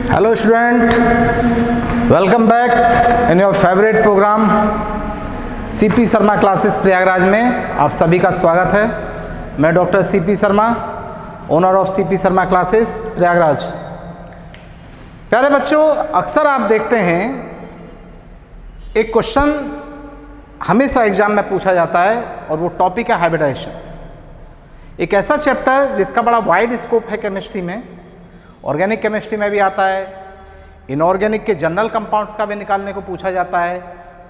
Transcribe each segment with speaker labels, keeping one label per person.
Speaker 1: Hello student, welcome back in your favorite program CP Sharma classes Prayagraj में आप सभी का स्वागत है। मैं doctor CP Sharma, owner of CP Sharma classes Prayagraj. प्यारे बच्चों, अक्सर आप देखते हैं एक क्वेश्चन हमेशा एग्जाम में पूछा जाता है और वो टॉपिक है हाइब्रिडाइजेशन। एक ऐसा चैप्टर जिसका बड़ा वाइड स्कोप है केमिस्ट्री में, ऑर्गेनिक केमिस्ट्री में भी आता है, इनऑर्गेनिक के जनरल कंपाउंड्स का भी निकालने को पूछा जाता है,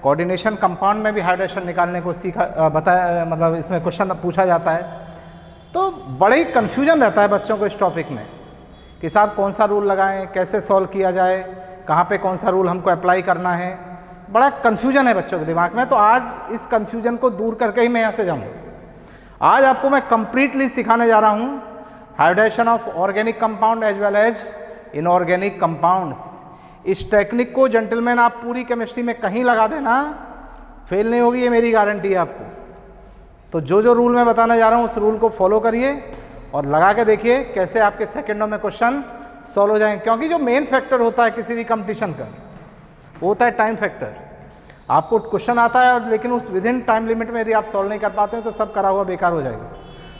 Speaker 1: कोऑर्डिनेशन कंपाउंड में भी हाइड्रेशन निकालने को बताया, मतलब इसमें क्वेश्चन पूछा जाता है। तो बड़े ही कन्फ्यूजन रहता है बच्चों को इस टॉपिक में कि साहब कौन सा रूल लगाएं, कैसे सॉल्व किया जाए, कहाँ पे कौन सा रूल हमको अप्लाई करना है। बड़ा कन्फ्यूजन है बच्चों के दिमाग में। तो आज इस कन्फ्यूजन को दूर करके ही मैं यहाँ से जाऊँगा। आज आपको मैं कंप्लीटली सिखाने जा रहा हूँ hybridization of organic compound as well as inorganic compounds. इस टेक्निक को जेंटलमैन आप पूरी केमिस्ट्री में कहीं लगा देना, फेल नहीं होगी, ये मेरी गारंटी है आपको। तो जो रूल मैं बताने जा रहा हूँ उस रूल को फॉलो करिए और लगा के देखिए कैसे आपके सेकंडों में क्वेश्चन सॉल्व हो जाएंगे। क्योंकि जो मेन फैक्टर होता है किसी भी कंपटीशन का वो होता है टाइम फैक्टर। आपको क्वेश्चन आता है और लेकिन उस विद इन टाइम लिमिट में यदि आप सॉल्व नहीं कर पाते हैं तो सब करा हुआ बेकार हो जाएगा।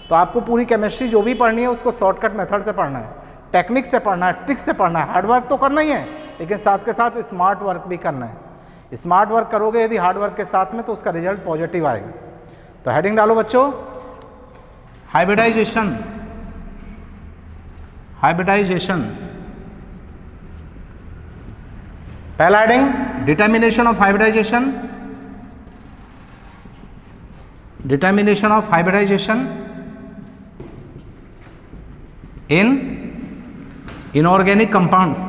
Speaker 1: तो आपको पूरी केमिस्ट्री जो भी पढ़नी है उसको शॉर्टकट मेथड से पढ़ना है, टेक्निक से पढ़ना है, ट्रिक्स से पढ़ना है। हार्ड वर्क तो करना ही है लेकिन साथ के साथ स्मार्ट वर्क भी करना है। स्मार्ट वर्क करोगे यदि हार्ड वर्क के साथ में तो उसका रिजल्ट पॉजिटिव आएगा। तो हेडिंग डालो बच्चों, हाइब्रिडाइजेशन। हाइब्रिडाइजेशन पहला heading, determination of hybridization. Determination of hybridization in inorganic compounds।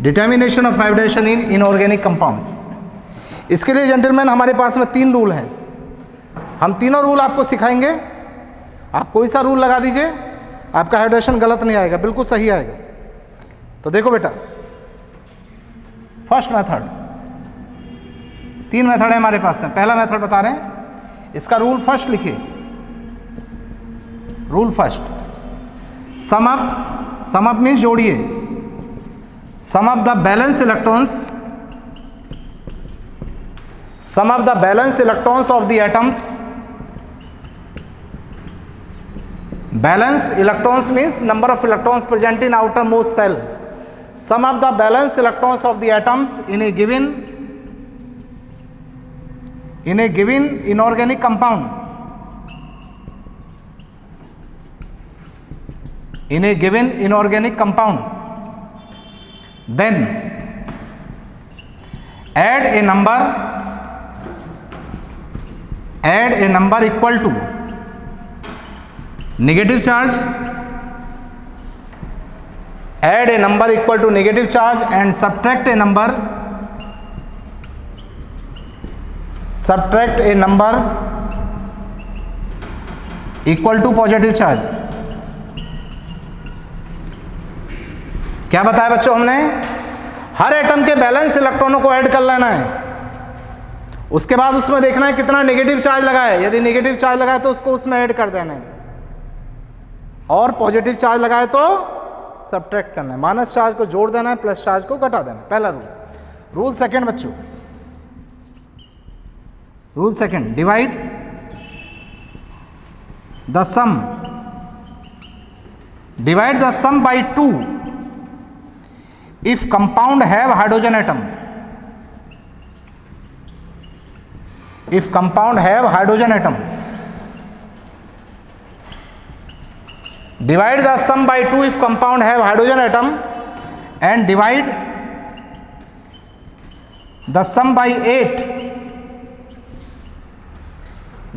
Speaker 1: Determination of hybridization in inorganic compounds. इसके लिए जेंटलमैन हमारे पास में 3 रूल हैं। हम तीनों रूल आपको सिखाएंगे। आप कोई सा रूल लगा दीजिए, आपका हाइब्रिडाइजेशन गलत नहीं आएगा, बिल्कुल सही आएगा। तो देखो बेटा, फर्स्ट मेथड, 3 मेथड है हमारे पास में। पहला मेथड बता रहे हैं, इसका रूल फर्स्ट लिखिए। Rule first, sum up means जोड़िए। Sum of the valence electrons, sum of the valence electrons of the atoms. Valence electrons means number of electrons present in outermost shell. Sum of the valence electrons of the atoms in a given inorganic compound, in a given inorganic compound, then add a number equal to negative charge, add a number equal to negative charge and subtract a number equal to positive charge. क्या बताया बच्चों हमने? हर atom के balance इलेक्ट्रॉनों को add कर लेना है। उसके बाद उसमें देखना है कितना नेगेटिव चार्ज लगा है। यदि नेगेटिव चार्ज लगा है तो उसको उसमें ऐड कर देना है और पॉजिटिव चार्ज लगा है तो सब्ट्रैक्ट करना है। माइनस चार्ज को जोड़ देना है, प्लस चार्ज को घटा देना है। पहला रूल। रूल सेकंड बच्चों, rule second, divide the sum by 2 if compound have hydrogen atom। if compound have hydrogen atom, divide the sum by 2 if compound have hydrogen atom and divide the sum by 8,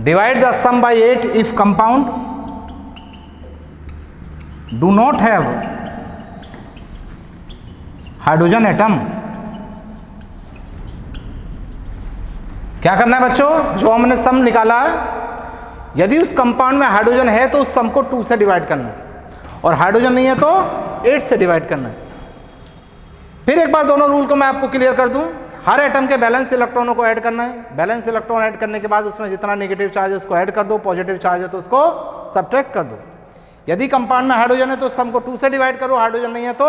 Speaker 1: divide the sum by 8 if compound do not have hydrogen atom. क्या करना है बच्चों? जो हमने सम निकाला, यदि उस compound में हाइड्रोजन है तो उस सम को 2 से डिवाइड करना है और हाइड्रोजन नहीं है तो 8 से डिवाइड करना है। फिर एक बार दोनों रूल को मैं आपको क्लियर कर दूं। हर एटम के बैलेंस इलेक्ट्रॉनों को ऐड करना है। बैलेंस इलेक्ट्रॉन ऐड करने के बाद उसमें जितना नेगेटिव चार्ज है उसको ऐड कर दो, पॉजिटिव चार्ज है तो उसको सब्ट्रैक्ट कर दो। यदि कंपाउंड में हाइड्रोजन है तो सम को 2 से डिवाइड करो, हाइड्रोजन नहीं है तो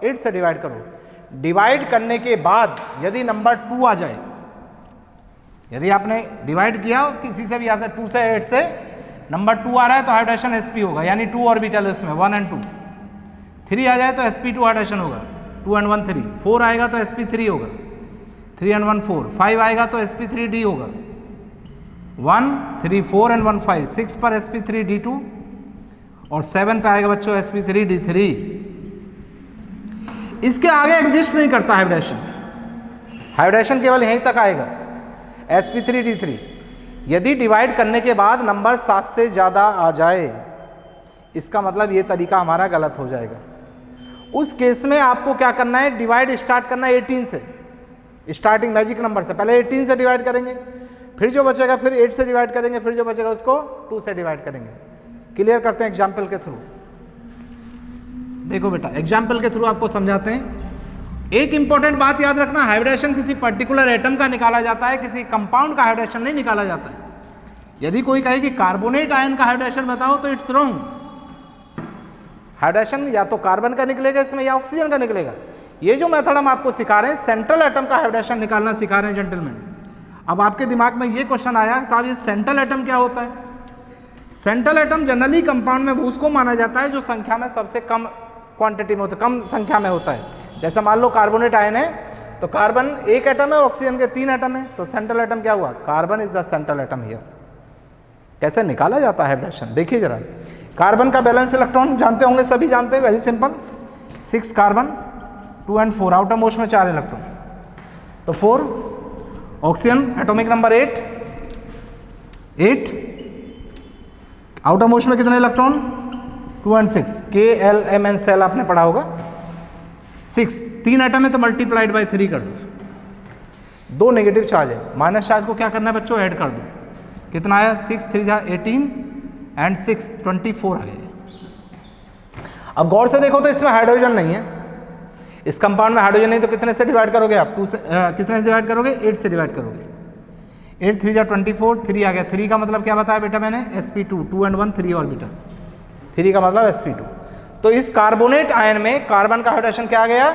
Speaker 1: 8 से डिवाइड करो। डिवाइड करने के बाद यदि नंबर 2 आ जाए, यदि आपने डिवाइड किया किसी से भी यहाँ से 2 से 8 से नंबर 2 आ रहा है तो हाइड्रोजन sp होगा, यानी 2 ऑर्बिटल है उसमें 1 and 2। 3 आ जाए तो sp2 हाइड्रोजन होगा, 2 and 1 3। 4 आएगा तो sp3 होगा, 3 and 1 4। 5 आएगा तो sp3d होगा, 1 3 4 and 1 5। 6 पर sp3d2 और 7 पे आएगा बच्चों sp3d3। इसके आगे एग्जिस्ट नहीं करता हाइब्रिडेशन, हाइब्रिडेशन केवल यहीं तक आएगा sp3d3। यदि डिवाइड करने के बाद नंबर 7 से ज़्यादा आ जाए, इसका मतलब ये तरीका हमारा गलत हो जाएगा। उस केस में आपको क्या करना है, डिवाइड स्टार्ट करना है 18 से, स्टार्टिंग मैजिक नंबर से। पहले 18 से डिवाइड करेंगे, फिर जो बचेगा फिर 8 से डिवाइड करेंगे, फिर जो बचेगा उसको 2 से डिवाइड करेंगे। क्लियर करते हैं एग्जाम्पल के थ्रू। देखो बेटा, एग्जाम्पल के थ्रू आपको समझाते हैं। एक इंपॉर्टेंट बात याद रखना, हाइब्रिडेशन किसी पर्टिकुलर एटम का निकाला जाता है, किसी कंपाउंड का हाइब्रिडेशन नहीं निकाला जाता है। यदि कोई कहे कि कार्बोनेट आयन का हाइब्रिडेशन बताओ तो इट्स रॉन्ग। हाइब्रिडेशन या तो कार्बन का निकलेगा इसमें या ऑक्सीजन का निकलेगा। ये जो मेथड हम आपको सिखा रहे हैं, सेंट्रल एटम का हाइब्रिडेशन निकालना सिखा रहे हैं जेंटलमैन। अब आपके दिमाग में ये क्वेश्चन आया साहब, ये सेंट्रल एटम क्या होता है? सेंट्रल एटम जनरली कंपाउंड में उसको माना जाता है जो संख्या में सबसे कम क्वांटिटी में होता है, कम संख्या में होता है। जैसे मान लो कार्बोनेट आयन है तो कार्बन 1 एटम है और ऑक्सीजन के 3 एटम है, तो सेंट्रल एटम क्या हुआ? Carbon is the central atom here. कैसे निकाला जाता है हाइब्रिडेशन देखिए जरा। कार्बन का बैलेंस इलेक्ट्रॉन जानते होंगे, सभी जानते हैं, very simple. 6 carbon, 2 and 4, outer most में 4 इलेक्ट्रॉन, तो 4। Oxygen atomic number 8, outer most में कितने इलेक्ट्रॉन? 2 and 6, KLMN सेल आपने पढ़ा होगा। 6, 3 एटम है तो मल्टीप्लाइड बाय 3 कर दो। 2 नेगेटिव चार्ज है, माइनस चार्ज को क्या करना है बच्चों? ऐड कर दो। कितना आया? 6 3 18 एंड 6 24 आ गए। अब गौर से देखो तो इसमें हाइड्रोजन नहीं है, इस कंपाउंड में हाइड्रोजन नहीं, तो कितने से डिवाइड करोगे आप? 2 से कितने से डिवाइड करोगे? 8 से डिवाइड करोगे। 8 3 24, 3 आ गया। 3 का मतलब क्या बताया बेटा मैंने? sp2, 2 and 1 3 ऑर्बिटल, 3 का मतलब sp2। तो इस कार्बोनेट आयन में कार्बन का हाइड्रोजन क्या आ गया?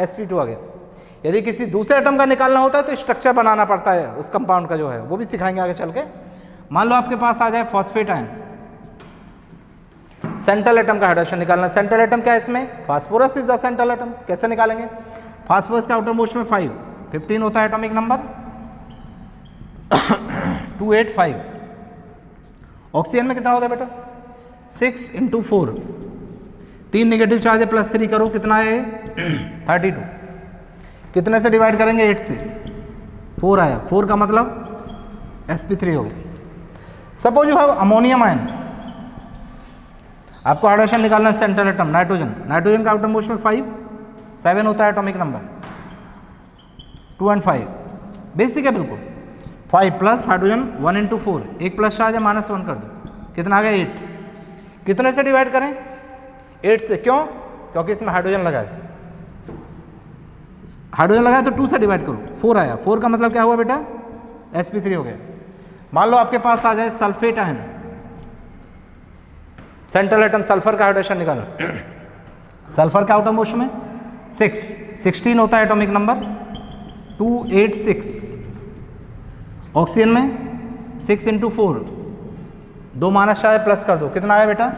Speaker 1: sp2 आ गया। यदि किसी दूसरे एटम का निकालना होता है तो स्ट्रक्चर बनाना पड़ता है उस कंपाउंड का जो है, वो भी सिखाएंगे आगे चल के। मान लो आपके पास आ जाए फॉस्फेट आयन, सेंट्रल एटम का हाइड्रोजन निकालना। सेंट्रल एटम क्या है इसमें? Phosphorus is the central atom. कैसे निकालेंगे? फास्फोरस का आउटर मोस्ट में 5, 15 होता है एटॉमिक नंबर, 2 8 5। ऑक्सीजन में कितना होता है बेटा? 6 × 4, 3 नेगेटिव चार्ज है, प्लस 3 करो, कितना है? 32। कितने से डिवाइड करेंगे? 8 से। 4 आया, 4 का मतलब sp3 हो गया। Suppose you have ammonium ion, आपको हाइड्रोजन निकालना है सेंट्रल एटम नाइट्रोजन। नाइट्रोजन का आउटर मोस्ट में 5, 7 होता है एटॉमिक नंबर, 2 and 5, बेसिक है बिल्कुल। 5 प्लस हाइड्रोजन 1 × 4, एक प्लस चार्ज है, -1 कर दो, कितना आ गया? 8। कितने से डिवाइड करें? 8 से। क्यों? क्योंकि इसमें हाइड्रोजन लगा है, हाइड्रोजन लगा है तो 2 से डिवाइड करो। 4 आया, 4 का मतलब क्या हुआ बेटा? sp3 हो गया। मान लो आपके पास आ जाए sulphate ion, central atom, sulphur का हाइड्रोजन निकालो। सल्फर का आउटर मोस्ट में 6, 16 होता है एटॉमिक नंबर, 2 8 6। ऑक्सीजन में 6 × 4, 2 माइनस चार्ज प्लस कर दो, कितना आया बेटा?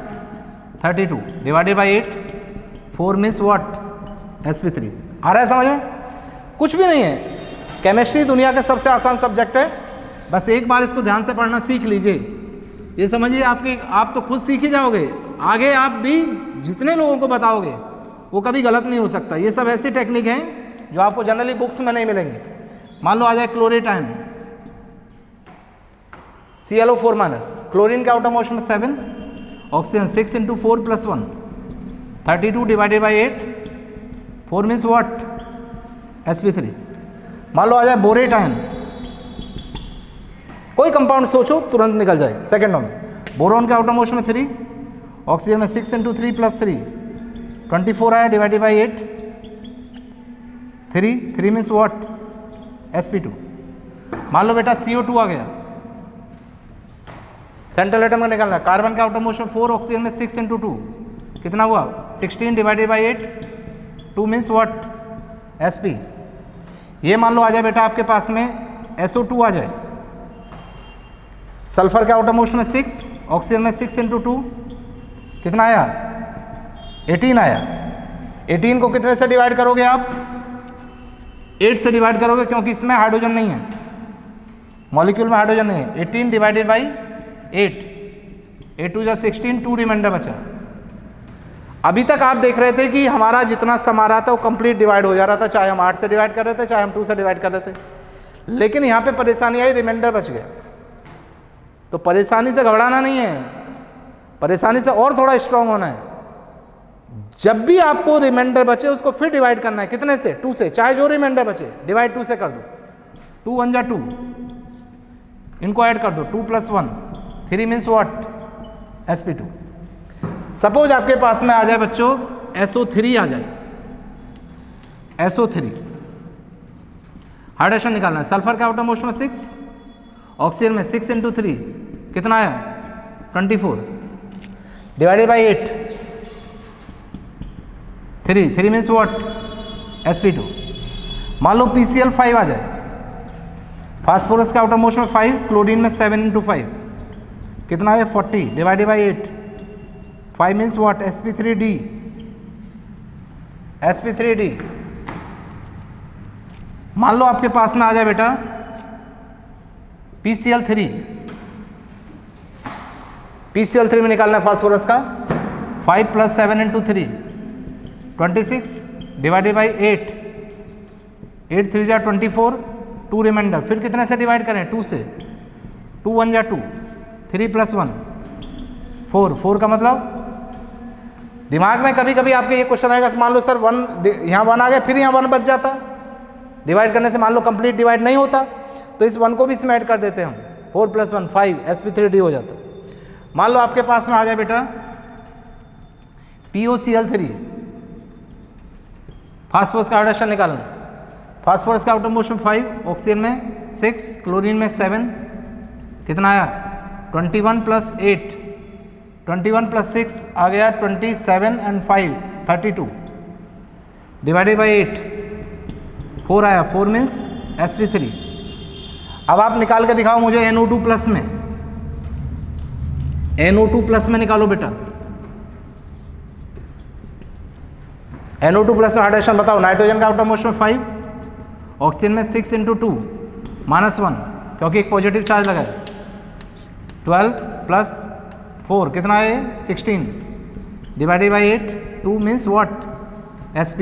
Speaker 1: 32 divided by 8, 4 means what? sp3। आ रहा है समझ में? कुछ भी नहीं है, केमिस्ट्री दुनिया का सबसे आसान सब्जेक्ट है। बस एक बार इसको ध्यान से पढ़ना सीख लीजिए, ये समझिए आप तो खुद सीख ही जाओगे, आगे आप भी जितने लोगों को बताओगे वो कभी गलत नहीं हो सकता। ये सब ऐसी टेक्निक हैं जो आपको जनरली बुक्स में नहीं मिलेंगे। मान लो आ जाए क्लोरेट आयन, ClO4-, क्लोरीन के आउटर मोस्ट में 7, oxygen 6 × 4 + 1, 32 divided by 8, 4 means what? sp3। मान लो आ जाए बोरेट आयन, कोई कंपाउंड सोचो तुरंत निकल जाएगा सेकंडों में। बोरोन के आउटर मोस्ट में 3, ऑक्सीजन में 6 × 3 + 3, 24 आया, divided by 8, 3 means what? sp2। मान लो बेटा CO2 आ गया, सेंट्रल एटम का निकालना है। कार्बन का आउटर मोशन 4, ऑक्सीजन में 6 × 2 कितना हुआ 16 divided by 8, 2 means what Sp। ये मान लो आ जाए बेटा आपके पास में SO2 आ जाए, सल्फर का आउटर मोशन में 6, ऑक्सीजन में 6 × 2 कितना आया 18 आया। 18 को कितने से डिवाइड करोगे आप 8 से डिवाइड करोगे, क्योंकि इसमें हाइड्रोजन नहीं है, मॉलिक्यूल में हाइड्रोजन नहीं है। 18 डिवाइडेड बाई 8, 8 2 16, 2 रिमाइंडर बचा। अभी तक आप देख रहे थे कि हमारा जितना सम आ रहा था वो कंप्लीट डिवाइड हो जा रहा था, चाहे हम 8 से डिवाइड कर रहे थे, चाहे हम 2 से डिवाइड कर रहे थे। लेकिन यहाँ पे परेशानी आई, रिमाइंडर बच गया। तो परेशानी से घबराना नहीं है, परेशानी से और थोड़ा स्ट्रांग होना है। जब भी आपको रिमाइंडर बचे उसको फिर डिवाइड करना है, कितने से 2 से, चाहे जो रिमाइंडर बचे डिवाइड 2 से कर दो। 2 1 = 2, इनको ऐड कर दो, 2 + 1 3 मीन्स व्हाट Sp2। सपोज आपके पास में आ जाए बच्चों SO3 आ जाए, SO3 हाइड्रोजन निकालना है। सल्फर का आउटर मोशन में 6, ऑक्सीजन में 6 × 3 कितना आया 24 divided by 8, 3 means what Sp2। मान लो PCl5 आ जाए, फास्फोरस का आउटर मोशन में 5, क्लोरीन में 7 × 5 कितना है 40 divided by 8, 5 means what Sp3D। Sp3D मान लो आपके पास में आ जाए बेटा PCl3, PCl3 में निकालना है फास्फोरस का, 5 + 7 × 3 26 डिवाइडेड बाई 8, 8 3 = 24, 2 रिमाइंडर। फिर कितने से डिवाइड करें 2 से, 2 1 = 2, 3 + 1 4, 4 का मतलब दिमाग में कभी कभी आपके ये क्वेश्चन आएगा, मान लो सर 1 यहाँ 1 आ गया, फिर यहाँ 1 बच जाता, डिवाइड करने से मान लो कंप्लीट डिवाइड नहीं होता, तो इस 1 को भी इसमें ऐड कर देते हैं हम, 4 + 1 5 Sp3D हो जाता। मान लो आपके पास में आ जाए बेटा POCl3, फास्फोरस का हाइड्रोजन निकालना है। फास्फोरस का आउटर मोशन 5, ऑक्सीजन में 6, क्लोरीन में 7 कितना आया 21 + 8, 21 + 6 आ गया 27 और 5 32 डिवाइडेड बाई 8, 4 आया, 4 मीन्स Sp3। अब आप निकाल के दिखाओ मुझे NO2+ में, NO2+ में निकालो बेटा, NO2+ में हाइड्रोजन बताओ। नाइट्रोजन का आउटर मोशन में 5, ऑक्सीजन में 6 × 2 -1 क्योंकि एक पॉजिटिव चार्ज लगा है, 12 + 4 कितना है 16 divided by 8, 2 means what Sp।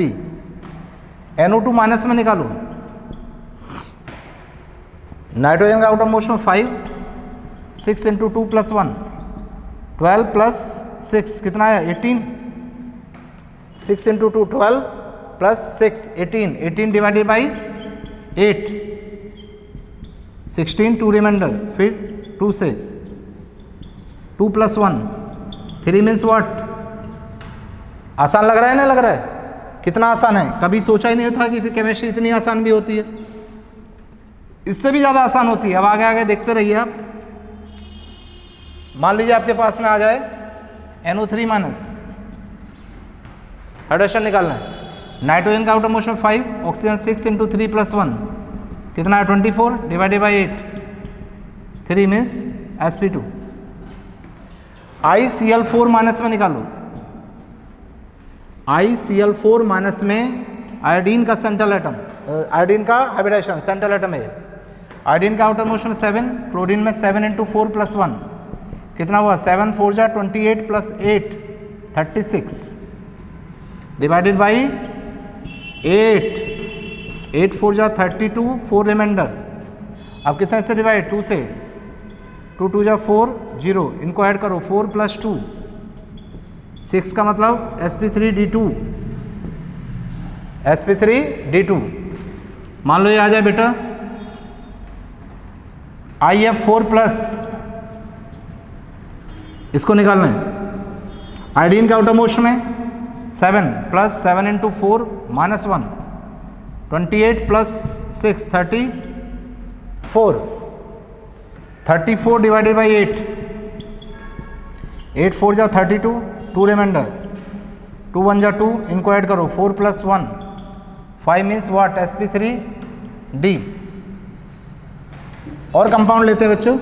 Speaker 1: NO2 minus में निकालो। नाइट्रोजन का आउटर मोशन 5, 6 × 2 + 1 12 + 6 कितना है 18, 6 × 2 12 + 6 18, 18 डिवाइडेड बाई 8, 16 2 रिमाइंडर, फिर 2 से 2 + 1 3 मीन्स व्हाट। आसान लग रहा है ना, लग रहा है कितना आसान है, कभी सोचा ही नहीं था कि केमिस्ट्री इतनी आसान भी होती है, इससे भी ज़्यादा आसान होती है। अब आगे आगे देखते रहिए आप। मान लीजिए आपके पास में आ जाए NO3- हाइड्रोजन निकालना है। नाइट्रोजन का आउटर मोशन 5, ऑक्सीजन 6 × 3 + 1 कितना है 24 divided by 8, 3 means Sp2। ICl4- में निकालो। ICl4- में आयोडीन का सेंट्रल एटम, आयोडीन का हाइब्रिडाइजेशन सेंट्रल एटम है। आयोडीन का आउटर मोशन 7, क्लोरीन में 7 × 4 + 1 कितना हुआ 7 4 = 28 + 8 36 डिवाइडेड बाई 8, 8 4 = 32, 4 रिमाइंडर। अब कितने से डिवाइड 2 से, 2 2 = 4 0, इनको ऐड करो 4 + 2 6 का मतलब Sp3D2, Sp3D2। मान लो ये आ जाए बेटा IF4+, इसको निकालना है। आयोडीन का आउटर मोशन में 7 + 7 × 4 -1 28 + 6 34 34 डिवाइडेड बाई 8 8 4 जा 32, 2 रिमाइंडर, 2 1 जा 2, इनको ऐड करो 4 + 1 5 मीन्स व्हाट sp3d। और कंपाउंड लेते हैं बच्चों,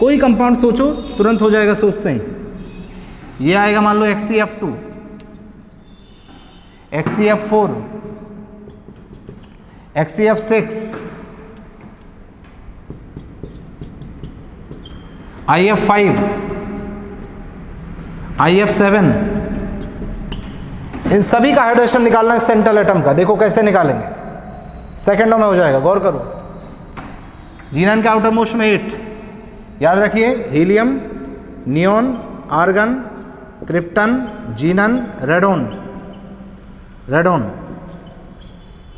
Speaker 1: कोई कंपाउंड सोचो तुरंत हो जाएगा सोचते ही। ये आएगा मान लो XeF2, XeF4, XeF6, IF5, IF7, इन सभी का हाइड्रेशन निकालना है सेंट्रल एटम का। देखो कैसे निकालेंगे, सेकंडों में हो जाएगा, गौर करो। जीनन के आउटर मोस्ट में 8, याद रखिए helium, neon, argon, krypton, xenon, radon. Radon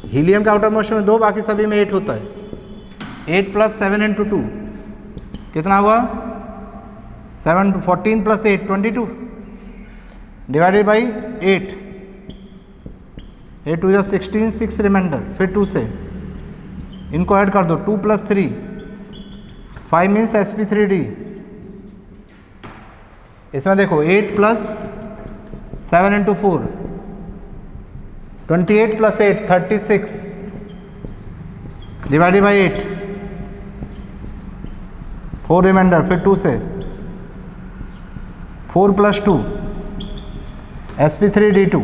Speaker 1: helium के आउटर मोस्ट में 2, बाकी सभी में 8 होता है। 8 + 7 × 2 कितना हुआ? 7 14 + 8 22 डिवाइडेड बाई 8, 8 2 16, 6 रिमाइंडर, फिर 2 से इनको ऐड कर दो, 2 + 3 5 मीन्स sp3d। इसमें देखो 8 + 7 × 4 28 + 8 36 डिवाइडेड बाई 8, 4 रिमाइंडर, फिर 2 से 4 + 2 sp3d2।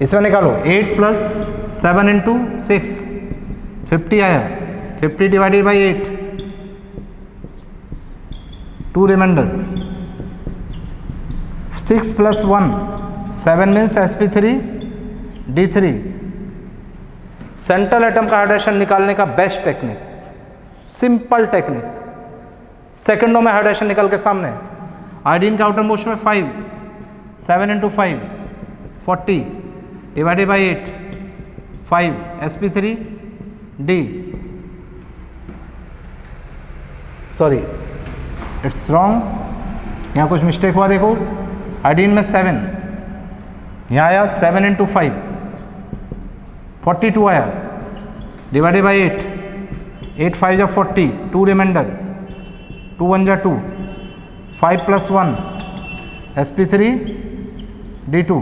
Speaker 1: इसमें निकालो 8 + 7 × 6 50 आया, 50 divided by 8, 2 remainder, 6 + 1 7 means sp3d3। Central atom का हाइड्रेशन निकालने का बेस्ट टेक्निक, सिंपल टेक्निक, सेकंडों में हाइड्रेशन निकल के सामने। आयोडीन का आउटर मोस्ट में 5, 7 × 5 40 divided by 8, 5 sp3d। Sorry it's wrong, यहाँ कुछ मिस्टेक हुआ। देखो आयोडीन में 7, यहाँ आया 7 × 5 42 आया डिवाइडेड बाई 8, 8 5 जा 40, 2 रिमाइंडर, 2 1 जा 2, 5 + 1 sp3d2।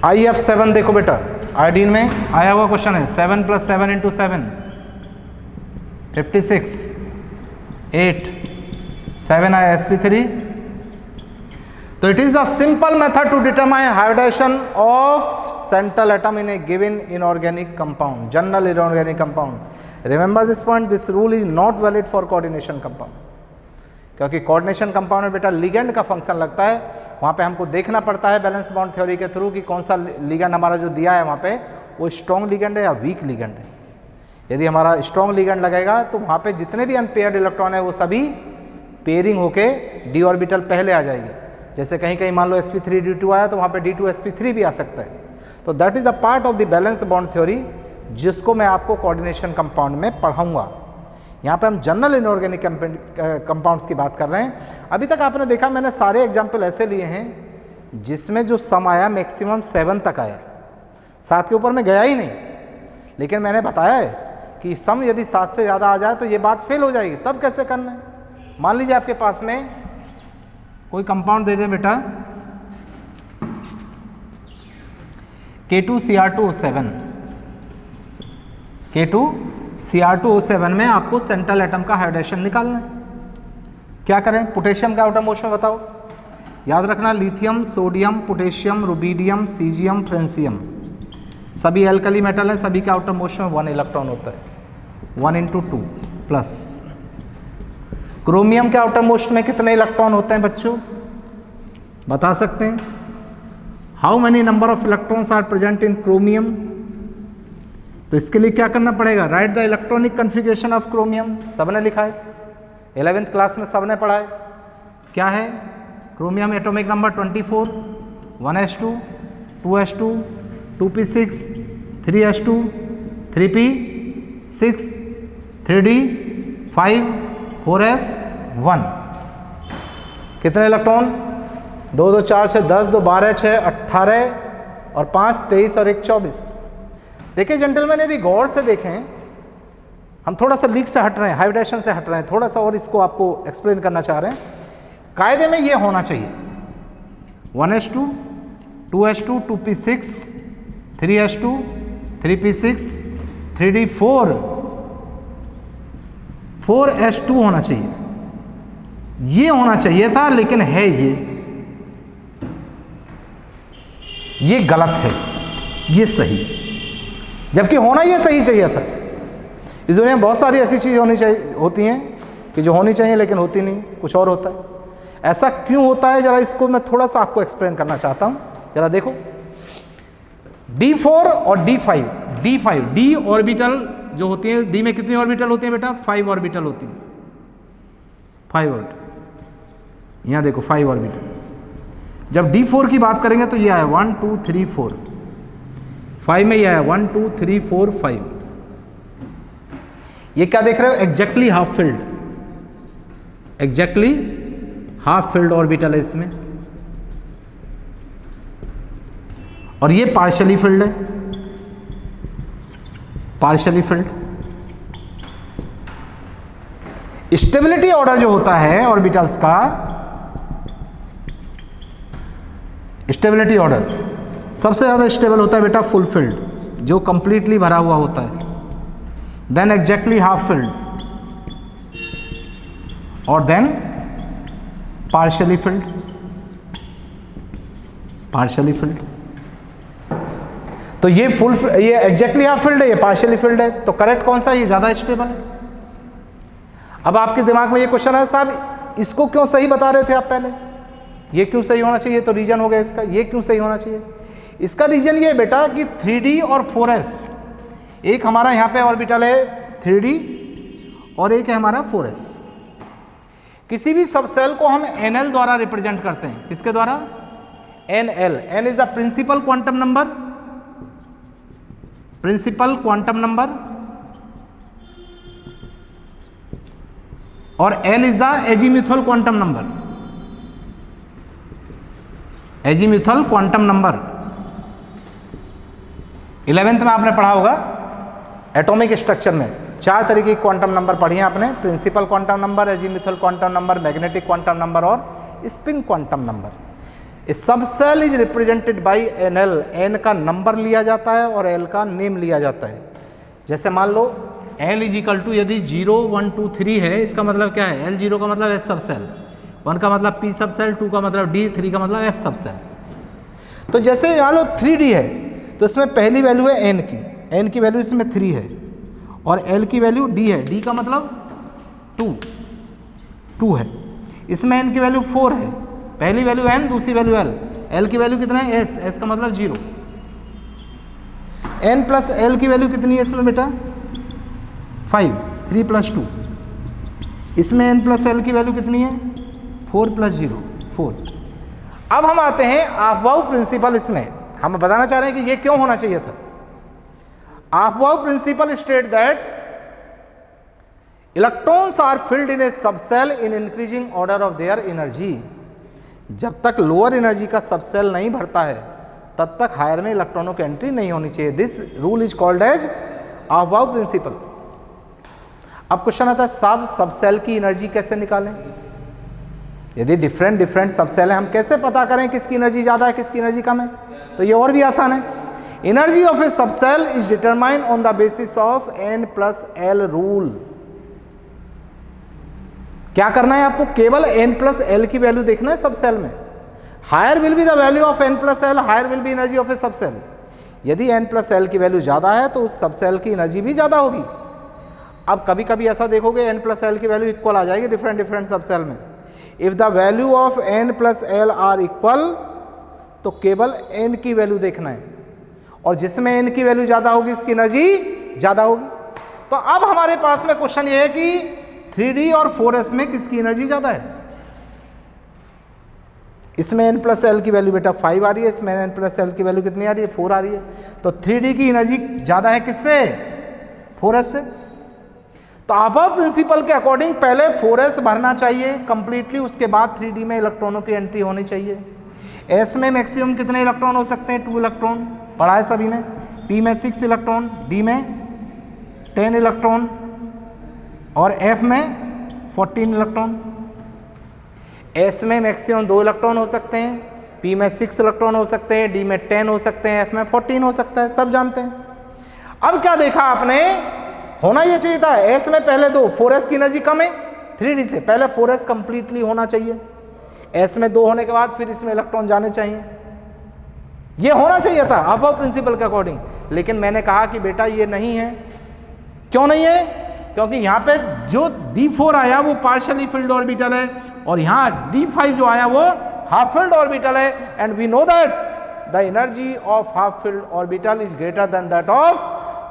Speaker 1: IF7 देखो बेटा, आयोडीन में आया हुआ क्वेश्चन है, 7 + 7 × 7 56, 8 7 आया sp3। तो it is a simple method to determine hybridization of central atom in a given inorganic compound, general inorganic compound. Remember this point, this rule is not valid for coordination compound, क्योंकि coordination compound में बेटा ligand का function लगता है, वहाँ पे हमको देखना पड़ता है बैलेंस बॉन्ड थ्योरी के थ्रू कि कौन सा लिगेंड हमारा जो दिया है वहाँ पे वो स्ट्रॉन्ग लिगेंड है या वीक लिगेंड है। यदि हमारा स्ट्रॉन्ग लिगेंड लगेगा तो वहाँ पे जितने भी अनपेयर्ड इलेक्ट्रॉन है वो सभी पेयरिंग होके डी ऑर्बिटल पहले आ जाएगी। जैसे कहीं कहीं मान लो sp3d2 आया तो वहाँ पे d2 sp3 भी आ सकता है। तो that is the part of the valence bond theory जिसको मैं आपको कोऑर्डिनेशन कंपाउंड में पढ़ाऊँगा। यहाँ पे हम जनरल इनऑर्गेनिक कंपाउंड्स की बात कर रहे हैं। अभी तक आपने देखा मैंने सारे एग्जाम्पल ऐसे लिए हैं जिसमें जो सम आया मैक्सिमम 7 तक आया, 7 के ऊपर में गया ही नहीं। लेकिन मैंने बताया है कि सम यदि 7 से ज़्यादा आ जाए तो ये बात फेल हो जाएगी। तब कैसे करना है? मान लीजिए आपके पास में कोई कंपाउंड दे दे बेटा K2Cr2O7, K2Cr2O7 में आपको सेंट्रल एटम का हाइड्रेशन निकालना है। क्या करें? पोटेशियम का आउटर मोस्ट में बताओ। याद रखना lithium, sodium, potassium, rubidium, caesium, francium सभी एल्कली मेटल हैं, सभी के आउटर मोस्ट में 1 इलेक्ट्रॉन होता है, 1 × 2 प्लस। क्रोमियम के आउटर मोस्ट में कितने इलेक्ट्रॉन होते हैं बच्चों? बता सकते हैं? How many number of electrons are present in chromium? तो इसके लिए क्या करना पड़ेगा? Write the electronic configuration of chromium. सबने लिखा है, 11th क्लास में सबने पढ़ा है। क्या है? Chromium atomic number 24, 1s2, 2s2, 2p6, 3s2, 3p6, 3d5, 4s1। कितने इलेक्ट्रॉन? 2 2 4 6 10, 2 12 6 18 और 5 23 और 1 24। देखिए जेंटलमैन, यदि गौर से देखें हम थोड़ा सा लीक से हट रहे हैं, हाइब्रिडेशन से हट रहे हैं, थोड़ा सा और इसको आपको एक्सप्लेन करना चाह रहे हैं। कायदे में ये होना चाहिए 1s2 2s2 2p6 3s2 3p6 3d4 4s2 होना चाहिए, ये होना चाहिए था, लेकिन है ये गलत है, ये सही, जबकि होना ये सही चाहिए था। इस दुनिया में बहुत सारी ऐसी चीज़ होती हैं कि जो होनी चाहिए लेकिन होती नहीं, कुछ और होता है। ऐसा क्यों होता है, ज़रा इसको मैं थोड़ा सा आपको एक्सप्लेन करना चाहता हूँ। ज़रा देखो, D4 और D5, D ऑर्बिटल जो होती है, D में कितनी ऑर्बिटल होती है बेटा? 5 ऑर्बिटल होती है, 5 ऑर्बिटल। यहाँ देखो 5 ऑर्बिटल। जब D4 की बात करेंगे तो ये आया 1 2 3 4, 5 में ये आया 1 2 3 4 5। ये क्या देख रहे हो? Exactly half field, exactly half filled orbital है इसमें, और ये पार्शियली फिल्ड है, पार्शियली फिल्ड। स्टेबिलिटी ऑर्डर जो होता है ऑर्बिटल्स का, स्टेबिलिटी ऑर्डर सबसे ज़्यादा स्टेबल होता है बेटा फुल फिल्ड, जो कंप्लीटली भरा हुआ होता है, देन एग्जैक्टली हाफ फिल्ड, और then partially filled, partially filled. तो ये ये एग्जैक्टली हाफ फिल्ड है, ये पार्शियली फिल्ड है, तो करेक्ट कौन सा है? ये ज़्यादा स्टेबल है। अब आपके दिमाग में ये क्वेश्चन है, साहब इसको क्यों सही बता रहे थे आप पहले, ये क्यों सही होना चाहिए? तो रीजन हो गया इसका, ये क्यों सही होना चाहिए? इसका रीजन ये बेटा कि 3D और 4s, एक हमारा यहाँ पे ऑर्बिटल है 3D और एक है हमारा 4s। किसी भी सब सेल को हम NL द्वारा रिप्रेजेंट करते हैं। किसके द्वारा? NL। N is the principal quantum number, principal quantum number, और L is the azimuthal quantum number, azimuthal quantum number. 11th में आपने पढ़ा होगा एटॉमिक स्ट्रक्चर में, 4 तरीके के क्वांटम नंबर पढ़ी हैं आपने, principal quantum number, azimuthal quantum number, magnetic quantum number और spin quantum number. A subshell is represented by NL। N का नंबर लिया जाता है और L का नेम लिया जाता है। जैसे मान लो L इज इक्वल टू, यदि 0 1 2 3 है, इसका मतलब क्या है? L0 का मतलब S सब सेल, 1 का मतलब P सब सेल, 2 का मतलब D, 3 का मतलब F सब सेल। तो जैसे मान लो 3D है, तो इसमें पहली वैल्यू है N की वैल्यू इसमें 3 है, और L की वैल्यू D है, D का मतलब 2 है। इसमें N की वैल्यू 4 है, पहली वैल्यू N, दूसरी वैल्यू L की वैल्यू कितना है? S का मतलब 0। N प्लस L की वैल्यू कितनी है इसमें बेटा? 5, 3 प्लस 2। इसमें N प्लस L की वैल्यू कितनी है? 4 प्लस 0, 4। अब हम आते हैं ऑफबाउ प्रिंसिपल। इसमें हम बताना चाह रहे हैं कि ये क्यों होना चाहिए था। Aufbau principle state that electrons are filled in a subshell in increasing order of their energy. जब तक लोअर एनर्जी का सबसेल नहीं भरता है, तब तक हायर में इलेक्ट्रॉनों की एंट्री नहीं होनी चाहिए। This rule is called as aufbau principle. अब क्वेश्चन आता है, सबसेल की एनर्जी कैसे निकालें? यदि डिफरेंट सबसेल है, हम कैसे पता करें किसकी एनर्जी ज़्यादा है, किसकी एनर्जी कम है? तो ये और भी आसान है। Energy of a subshell is determined on the basis of N plus L rule. क्या करना है आपको? केवल N प्लस L की वैल्यू देखना है सबसेल में। Higher will be the value of N plus L, higher will be energy of a subshell. यदि N प्लस L की वैल्यू ज़्यादा है तो उस सबसेल की एनर्जी भी ज़्यादा होगी। अब कभी कभी ऐसा देखोगे N प्लस L की वैल्यू इक्वल आ जाएगी डिफरेंट सबसेल में। If the value of N plus L are equal, तो केवल N की वैल्यू देखना है, और जिसमें N की वैल्यू ज़्यादा होगी उसकी एनर्जी ज़्यादा होगी। तो अब हमारे पास में क्वेश्चन ये है कि 3D और 4s में किसकी एनर्जी ज़्यादा है? इसमें N प्लस L की वैल्यू बेटा 5 आ रही है, इसमें N प्लस L की वैल्यू कितनी आ रही है? 4 आ रही है। तो 3D की एनर्जी ज़्यादा है किससे? 4s से। तो ऑफबाउ प्रिंसिपल के अकॉर्डिंग पहले 4s भरना चाहिए कंप्लीटली, उसके बाद 3D में इलेक्ट्रॉनों की एंट्री होनी चाहिए। S में मैक्सिमम कितने इलेक्ट्रॉन हो सकते हैं? 2 इलेक्ट्रॉन, पढ़ा है सभी ने। P में 6 इलेक्ट्रॉन, D में 10 इलेक्ट्रॉन, और F में 14 इलेक्ट्रॉन। S में मैक्सिमम 2 इलेक्ट्रॉन हो सकते हैं, P में 6 इलेक्ट्रॉन हो सकते हैं, D में 10 हो सकते हैं, F में 14 हो सकता है, सब जानते हैं। अब क्या देखा आपने, होना ये चाहिए था S में पहले 2, 4s की एनर्जी कम है 3d से, पहले 4s कंप्लीटली होना चाहिए, S में 2 होने के बाद फिर इसमें इलेक्ट्रॉन जाने चाहिए, ये होना चाहिए था अबव प्रिंसिपल के अकॉर्डिंग। लेकिन मैंने कहा कि बेटा ये नहीं है। क्यों नहीं है? क्योंकि यहाँ पे जो D4 आया वो पार्शियली फिल्ड ऑर्बिटल है और यहाँ D5 जो आया वो हाफ फिल्ड ऑर्बिटल है, and we know that the energy of half filled orbital is greater than that of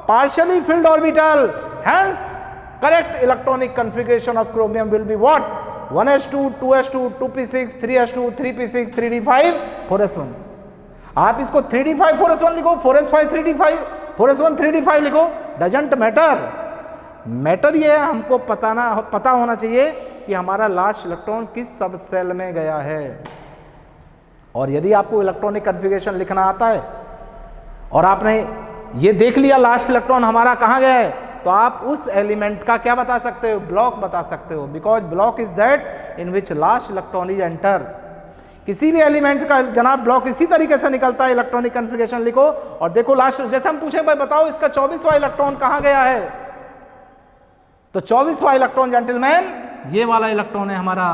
Speaker 1: partially filled orbital. Hence, correct electronic configuration of chromium will be what? 1s2, 2s2, 2p6, 3s2, 3p6, 3d5, 4s1. आप इसको 3d5, 4s1 लिखो, 4s5, 3d5, 4s1, 3d5 लिखो, doesn't matter. Matter ये हमको पता होना चाहिए कि हमारा लास्ट इलेक्ट्रॉन किस सब सेल में गया है। और यदि आपको इलेक्ट्रॉनिक कन्फिगरेशन लिखना आता है और आपने ये देख लिया लास्ट इलेक्ट्रॉन हमारा कहाँ गया है, तो आप उस एलिमेंट का क्या बता सकते हो, ब्लॉक बता सकते हो, because block is that in which last electron is enter. किसी भी एलिमेंट का जनाब ब्लॉक इसी तरीके से निकलता है। इलेक्ट्रॉनिक कन्फिगरेशन लिखो और देखो लास्ट, जैसे हम पूछे भाई बताओ इसका 24वां इलेक्ट्रॉन कहाँ गया है, तो 24वां इलेक्ट्रॉन जेंटलमैन ये वाला इलेक्ट्रॉन है हमारा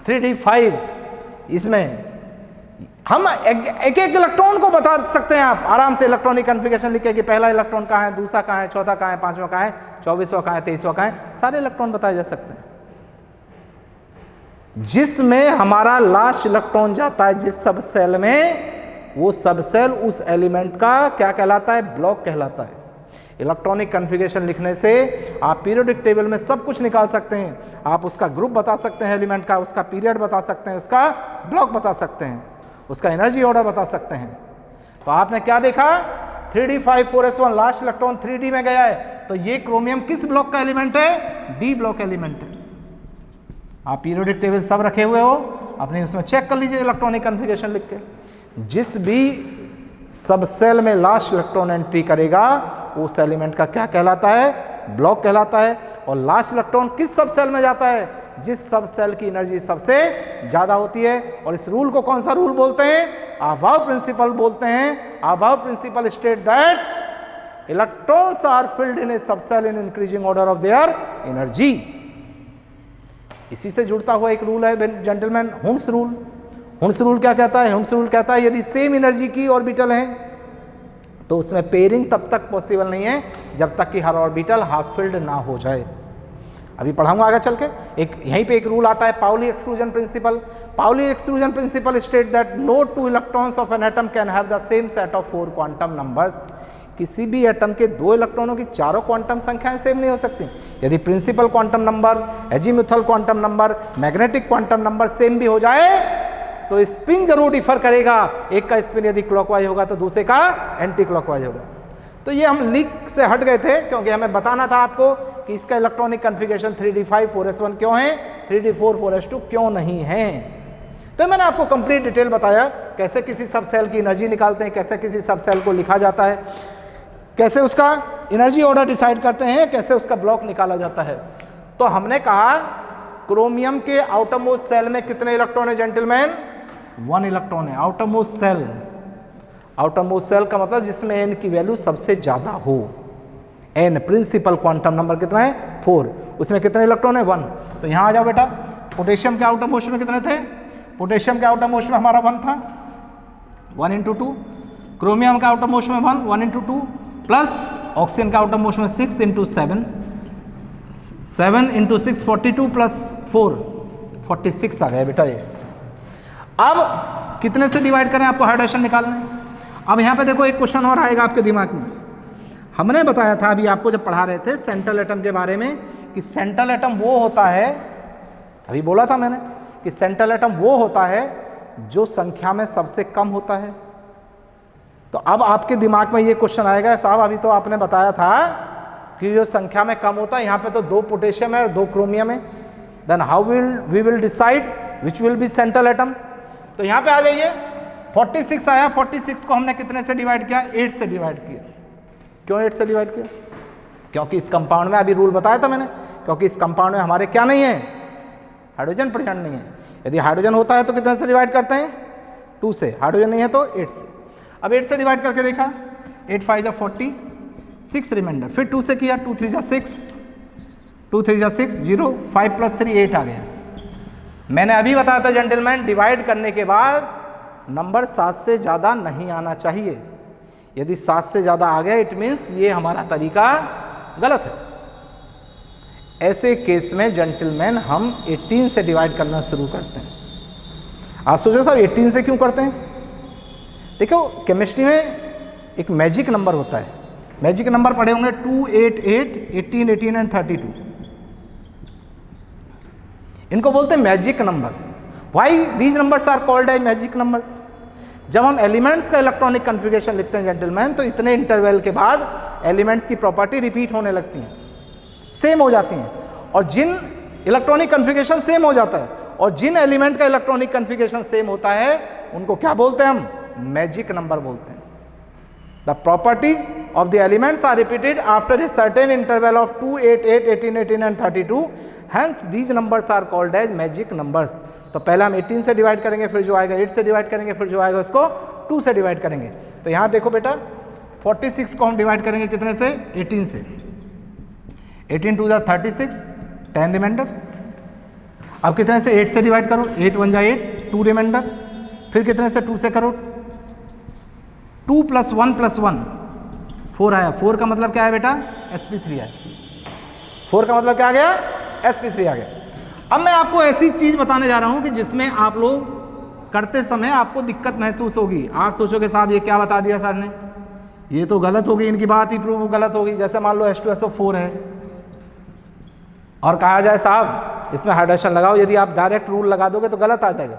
Speaker 1: 3d5। इसमें हम एक इलेक्ट्रॉन को बता सकते हैं, आप आराम से इलेक्ट्रॉनिक कन्फिगरेशन लिख के कि पहला इलेक्ट्रॉन कहाँ है, दूसरा कहाँ है, चौथा कहाँ है, पांचवा कहाँ है, 24वां कहाँ है, 23वां कहाँ है, सारे इलेक्ट्रॉन बताए जा सकते हैं। जिसमें हमारा लास्ट इलेक्ट्रॉन जाता है जिस सब सेल में, वो सब सेल उस एलिमेंट का क्या कहलाता है, ब्लॉक कहलाता है। इलेक्ट्रॉनिक कन्फिगरेशन लिखने से आप पीरियोडिक टेबल में सब कुछ निकाल सकते हैं। आप उसका ग्रुप बता सकते हैं एलिमेंट का, उसका पीरियड बता सकते हैं, उसका ब्लॉक बता सकते हैं, उसका एनर्जी ऑर्डर बता सकते हैं। तो आपने क्या देखा, 3d5 4s1 last electron 3d में गया है, तो ये क्रोमियम किस ब्लॉक का एलिमेंट है, डी ब्लॉक एलिमेंट है। आप पीरियोडिक टेबल सब रखे हुए हो, अपने उसमें चेक कर लीजिए इलेक्ट्रॉनिक कन्फिगरेशन लिख के। जिस भी सब सेल में लास्ट इलेक्ट्रॉन एंट्री करेगा उस एलिमेंट का क्या कहलाता है, ब्लॉक कहलाता है। और लास्ट इलेक्ट्रॉन किस सब सेल में जाता है, जिस सब सेल की एनर्जी सबसे ज्यादा होती है। और इस रूल को कौन सा रूल बोलते हैं, अबाव प्रिंसिपल बोलते हैं। Aufbau principle state that electrons are filled in a subshell in increasing order of their energy. इसी से जुड़ता हुआ एक रूल है gentleman, Hund's rule. Hund's rule क्या कहता है, हुंस रूल कहता है यदि सेम एनर्जी की ऑर्बिटल है तो उसमें पेयरिंग तब तक पॉसिबल नहीं है जब तक कि हर ऑर्बिटल हाफ फिल्ड ना हो जाए। अभी पढ़ाऊंगा आगे चल के। एक यहीं पे एक रूल आता है, Pauli exclusion principle. Pauli exclusion principle state that no two electrons of an atom can have the same set of 4 quantum numbers. किसी भी एटम के 2 इलेक्ट्रॉनों की चारों क्वांटम संख्याएं सेम नहीं हो सकती। यदि principal quantum number, azimuthal quantum number, magnetic quantum number same भी हो जाए तो स्पिन जरूर डिफर करेगा। एक का स्पिन यदि क्लॉकवाइज होगा तो दूसरे का एंटी क्लॉकवाइज होगा। तो ये हम लीक से हट गए थे क्योंकि हमें बताना था आपको कि इसका इलेक्ट्रॉनिक कन्फिगरेशन 3d5 4s1 क्यों है, 3d4 4s2 क्यों नहीं है। तो मैंने आपको कंप्लीट डिटेल बताया कैसे किसी सब सेल की एनर्जी निकालते हैं, कैसे किसी सब सेल को लिखा जाता है, कैसे उसका एनर्जी ऑर्डर डिसाइड करते हैं, कैसे उसका ब्लॉक निकाला जाता है। तो हमने कहा क्रोमियम के आउटरमोस्ट सेल में कितने इलेक्ट्रॉन है जेंटलमैन, 1 इलेक्ट्रॉन है। आउटरमोस्ट सेल, आउटरमोस्ट सेल का मतलब जिसमें n की वैल्यू सबसे ज्यादा हो। n प्रिंसिपल क्वांटम नंबर कितना है, 4, उसमें कितने इलेक्ट्रॉन है, 1। तो यहां आ जाओ बेटा, पोटेशियम के आउटरमोस्ट में कितने थे, पोटेशियम के आउटरमोस्ट में हमारा 1 था, 1 × 2। क्रोमियम का आउटरमोस्ट में 1 × 2 प्लस ऑक्सीजन का आउटरमोस्ट में 6 × 7, 7 × 6 42 प्लस 4 46 आ गया बेटा ये। अब कितने से डिवाइड करें, आपको हाइड्रेशन निकालना है। अब यहाँ पे देखो एक क्वेश्चन और आएगा आपके दिमाग में। हमने बताया था अभी आपको जब पढ़ा रहे थे सेंट्रल एटम के बारे में कि सेंट्रल एटम वो होता है, अभी बोला था मैंने कि सेंट्रल एटम वो होता है जो संख्या में सबसे कम होता है। तो अब आपके दिमाग में ये क्वेश्चन आएगा, साहब अभी तो आपने बताया था कि जो संख्या में कम होता है, यहाँ पे तो 2 पोटेशियम है और 2 क्रोमियम है, then how we will decide which will be central atom. तो यहाँ पे आ जाइए, 46 आया, 46 को हमने कितने से डिवाइड किया, 8 से डिवाइड किया। क्यों 8 से डिवाइड किया, क्योंकि इस कंपाउंड में अभी रूल बताया था मैंने, क्योंकि इस कंपाउंड में हमारे क्या नहीं है, हाइड्रोजन प्रेजेंट नहीं है। यदि हाइड्रोजन होता है तो कितने से डिवाइड करते हैं, 2 से, हाइड्रोजन नहीं है तो 8 से। अब 8 से डिवाइड करके देखा, 8 5 जा 40, 6 रिमाइंडर, फिर 2 से किया, 2 3 जा 6, 2 3 जा 6, 0, 5 + 3 8 आ गया। मैंने अभी बताया था जेंटलमैन, डिवाइड करने के बाद नंबर 7 से ज़्यादा नहीं आना चाहिए। यदि 7 से ज़्यादा आ गया इट मीन्स ये हमारा तरीका गलत है। ऐसे केस में जेंटलमैन हम 18 से डिवाइड करना शुरू करते हैं। आप सोचो साहब 18 से क्यों करते हैं? देखो केमिस्ट्री में एक मैजिक नंबर होता है, मैजिक नंबर पढ़े होंगे 2 8 8 18 18 एंड 32, इनको बोलते हैं magic number. Why these numbers are called as magic numbers? जब हम एलिमेंट्स का इलेक्ट्रॉनिक कन्फिगरेशन लिखते हैं जेंटलमैन, तो इतने इंटरवल के बाद एलिमेंट्स की प्रॉपर्टी रिपीट होने लगती हैं, सेम हो जाती हैं। और जिन इलेक्ट्रॉनिक कन्फिगरेशन सेम हो जाता है और जिन एलिमेंट का इलेक्ट्रॉनिक कन्फिगरेशन सेम होता है उनको क्या बोलते हैं हम? मैजिक नंबर बोलते हैं। The properties of the elements are repeated after a certain interval of 2 8 8 18 18 and 32, hence these numbers are called as magic numbers। तो पहले हम 18 से डिवाइड करेंगे, फिर जो आएगा 8 से डिवाइड करेंगे, फिर जो आएगा उसको 2 से डिवाइड करेंगे। तो यहाँ देखो बेटा 46 को हम डिवाइड करेंगे कितने से? 18 से। 18 2 जा 36, 10 रिमाइंडर। अब कितने से? 8 से डिवाइड करो, 8 1 जा 8, 2 रिमाइंडर। फिर कितने से? 2 से करो, 2 + 1 + 1 4 आया। 4 का मतलब क्या है बेटा? sp3 आया। 4 का मतलब क्या आ गया? sp3 आ गया। अब मैं आपको ऐसी चीज़ बताने जा रहा हूँ कि जिसमें आप लोग करते समय आपको दिक्कत महसूस होगी। आप सोचोगे साहब ये क्या बता दिया सर ने, ये तो गलत होगी, इनकी बात ही प्रूव गलत होगी। जैसे मान लो H2SO4 है और कहा जाए साहब इसमें हाइड्रोजन लगाओ, यदि आप डायरेक्ट रूल लगा दोगे तो गलत आ जाएगा।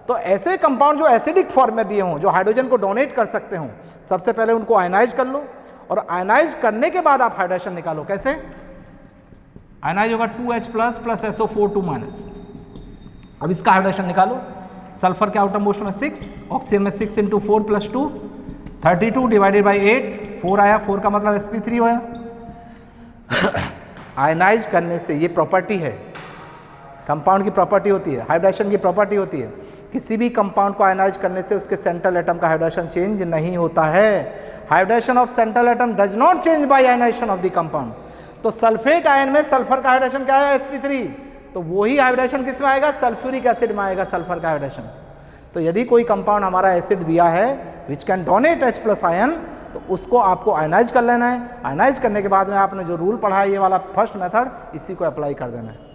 Speaker 1: तो ऐसे कंपाउंड जो एसिडिक फॉर्म में दिए हों, जो हाइड्रोजन को डोनेट कर सकते हों, सबसे पहले उनको आयनाइज कर लो और आयनाइज करने के बाद आप हाइड्रोजन निकालो। कैसे? आयनाइज होगा 2H+ + SO4 2-। अब इसका हाइड्रोजन निकालो। सल्फर के आउटर मोस्ट में 6, ऑक्सीजन में 6 × 4 + 2 32 डिवाइडेड बाई 8, 4 आया। 4 का मतलब sp3 हुआ। आयनाइज करने से ये प्रॉपर्टी है, कंपाउंड की प्रॉपर्टी होती है, हाइड्रोजन की प्रॉपर्टी होती है। किसी भी कंपाउंड को आयनाइज करने से उसके सेंट्रल एटम का हाइड्रोजन चेंज नहीं होता है। Hydrogen of central atom does not change by ionization of the compound. तो सल्फेट आयन में सल्फर का हाइड्रोजन क्या है? sp3। तो वही हाइड्रोजन किस में आएगा? सल्फ्यूरिक एसिड में आएगा सल्फर का हाइड्रोजन। तो यदि कोई कंपाउंड हमारा एसिड दिया है which can donate H+ ion, तो उसको आपको आयनाइज कर लेना है। आयनाइज करने के बाद में आपने जो रूल पढ़ा है ये वाला फर्स्ट मेथड, इसी को अप्लाई कर देना है।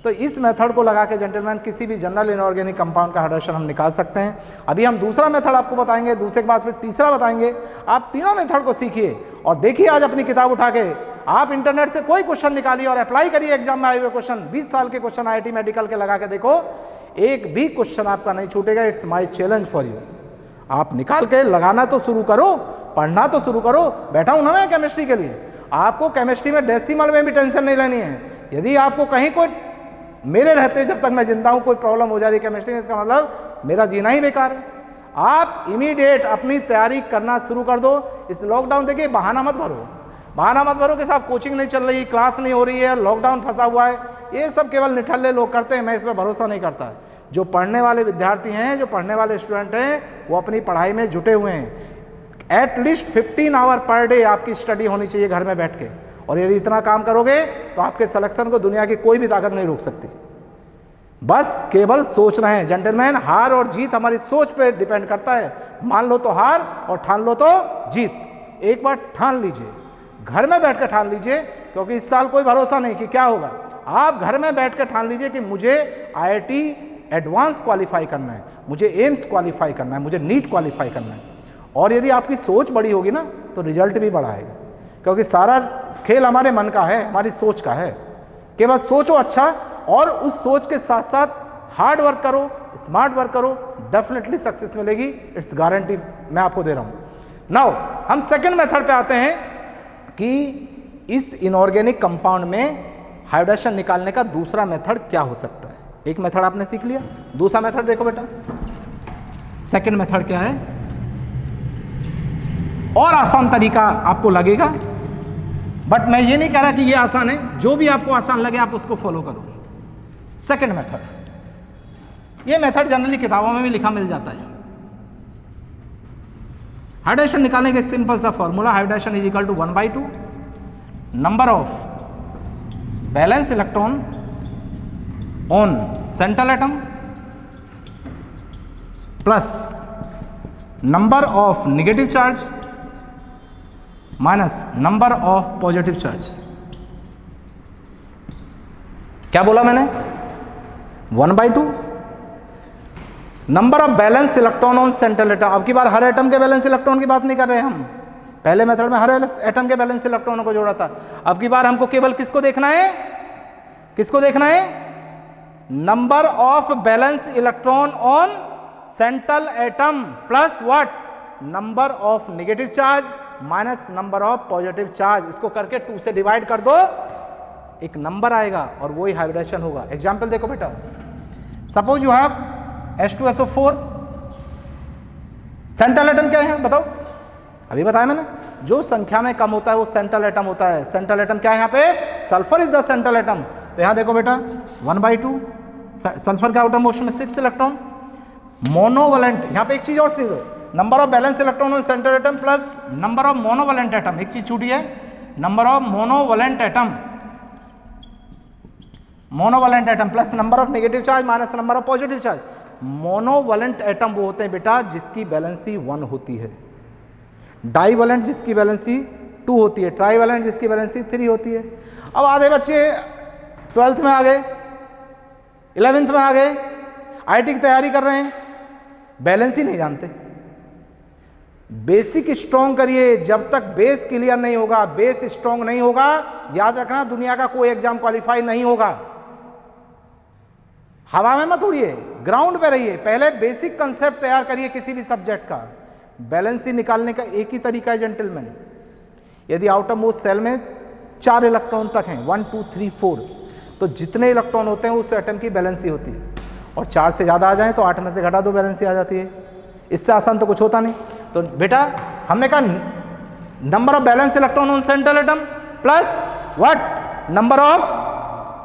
Speaker 1: तो इस मेथड को लगा के जेंटलमैन किसी भी जनरल इनऑर्गेनिक कंपाउंड का हाइड्रोजन हम निकाल सकते हैं। अभी हम दूसरा मेथड आपको बताएंगे, दूसरे के बाद फिर तीसरा बताएंगे। आप तीनों मेथड को सीखिए और देखिए आज अपनी किताब उठा के आप इंटरनेट से कोई क्वेश्चन निकालिए और अप्लाई करिए एग्जाम में आए हुए क्वेश्चन। 20 साल के क्वेश्चन IIT मेडिकल के लगा के देखो, एक भी क्वेश्चन आपका नहीं छूटेगा। It's my challenge for you. आप निकाल के लगाना तो शुरू करो, पढ़ना तो शुरू करो। बैठा हूं ना मैं केमिस्ट्री के लिए। आपको केमिस्ट्री में डेसिमल में भी टेंशन नहीं लेनी है। यदि आपको कहीं कोई मेरे रहते जब तक मैं जिंदा हूं कोई प्रॉब्लम हो जा रही है केमिस्ट्री में, इसका मतलब मेरा जीना ही बेकार है। आप इमीडिएट अपनी तैयारी करना शुरू कर दो। इस लॉकडाउन, देखिए बहाना मत भरो, बहाना मत भरो कि साहब कोचिंग नहीं चल रही, क्लास नहीं हो रही है, लॉकडाउन फंसा हुआ है। ये सब केवल निठल्ले लोग करते हैं, मैं इस पर भरोसा नहीं करता। जो पढ़ने वाले विद्यार्थी हैं, जो पढ़ने वाले स्टूडेंट हैं, वो अपनी पढ़ाई में जुटे हुए हैं। एटलीस्ट 15 आवर पर डे आपकी स्टडी होनी चाहिए घर में बैठ के। और यदि इतना काम करोगे तो आपके सिलेक्शन को दुनिया की कोई भी ताकत नहीं रोक सकती। बस केवल सोचना है जेंटलमैन। हार और जीत हमारी सोच पे डिपेंड करता है। मान लो तो हार और ठान लो तो जीत। एक बार ठान लीजिए, घर में बैठ कर ठान लीजिए, क्योंकि इस साल कोई भरोसा नहीं कि क्या होगा। आप घर में बैठ कर ठान लीजिए कि मुझे IIT एडवांस क्वालिफाई करना है, मुझे एम्स क्वालिफाई करना है, मुझे नीट क्वालिफाई करना है। और यदि आपकी सोच बड़ी होगी ना तो रिजल्ट भी बड़ा आएगा, क्योंकि सारा खेल हमारे मन का है, हमारी सोच का है। केवल सोचो अच्छा, और उस सोच के साथ साथ हार्ड वर्क करो, स्मार्ट वर्क करो, डेफिनेटली सक्सेस मिलेगी। इट्स गारंटी मैं आपको दे रहा हूं। नाउ हम सेकंड मेथड पे आते हैं कि इस इनऑर्गेनिक कंपाउंड में हाइड्रोजन निकालने का दूसरा मेथड क्या हो सकता है। एक मेथड आपने सीख लिया, दूसरा मेथड देखो बेटा। सेकंड मेथड क्या है? और आसान तरीका आपको लगेगा बट मैं ये नहीं कह रहा कि ये आसान है, जो भी आपको आसान लगे आप उसको फॉलो करो। सेकंड मेथड, ये मेथड जनरली किताबों में भी लिखा मिल जाता है। हाइब्रिडेशन निकालने का एक सिंपल सा formula, hybridization is equal to 1/2 number of balance electron on central atom plus number of negative charge minus number of positive charge. क्या बोला मैंने? 1/2 number of balance electron on central atom. अब की बार हर एटम के balance electron की बात नहीं कर रहे हम, पहले मेथड में हर एटम के बैलेंस इलेक्ट्रॉनों को जोड़ा था। अब की बार हमको केवल किसको देखना है? किसको देखना है? Number of balance electron on central atom plus what? Number of negative charge minus number of positive charge. इसको करके 2 से डिवाइड कर दो, एक नंबर आएगा और वही हाइब्रिडेशन होगा। एग्जाम्पल देखो बेटा, suppose you have H2SO4, central atom क्या है बताओ? अभी बताया मैंने, जो संख्या में कम होता है वो सेंट्रल एटम होता है। सेंट्रल एटम क्या है यहाँ पे? Sulphur is the central atom. तो यहाँ देखो बेटा 1/2, सल्फर का आउटर मोस्ट में 6 इलेक्ट्रॉन, मोनोवलेंट। यहाँ पे एक चीज और सीखो, number of balance electron on central atom plus number of monovalent atom. एक चीज छूटी है, number of monovalent atom, monovalent atom plus number of negative charge minus number of positive charge. Monovalent atom वो होते हैं बेटा जिसकी वैलेंसी 1 होती है, डाईवलेंट जिसकी वैलेंसी 2 होती है, ट्राईवलेंट जिसकी वैलेंसी 3 होती है। अब आधे बच्चे 12th में आ गए, 11th में आ गए, IIT की तैयारी कर रहे हैं, बैलेंस ही नहीं जानते। बेसिक स्ट्रॉन्ग करिए, जब तक बेस क्लियर नहीं होगा, बेस स्ट्रॉन्ग नहीं होगा, याद रखना दुनिया का कोई एग्जाम क्वालिफाई नहीं होगा। हवा में मत उड़िए, ग्राउंड पे रहिए, पहले बेसिक कंसेप्ट तैयार करिए किसी भी सब्जेक्ट का। बैलेंस ही निकालने का एक ही तरीका है जेंटलमैन, यदि आउटर मोस्ट सेल में 4 इलेक्ट्रॉन तक हैं, 1 2 3 4, तो जितने इलेक्ट्रॉन होते हैं उस एटम की बैलेंसी होती है, और 4 से ज़्यादा आ जाए तो 8 में से घटा दो, बैलेंसी आ जाती है। इससे आसान तो कुछ होता नहीं। तो बेटा हमने कहा number of balance electron on central atom plus what? Number of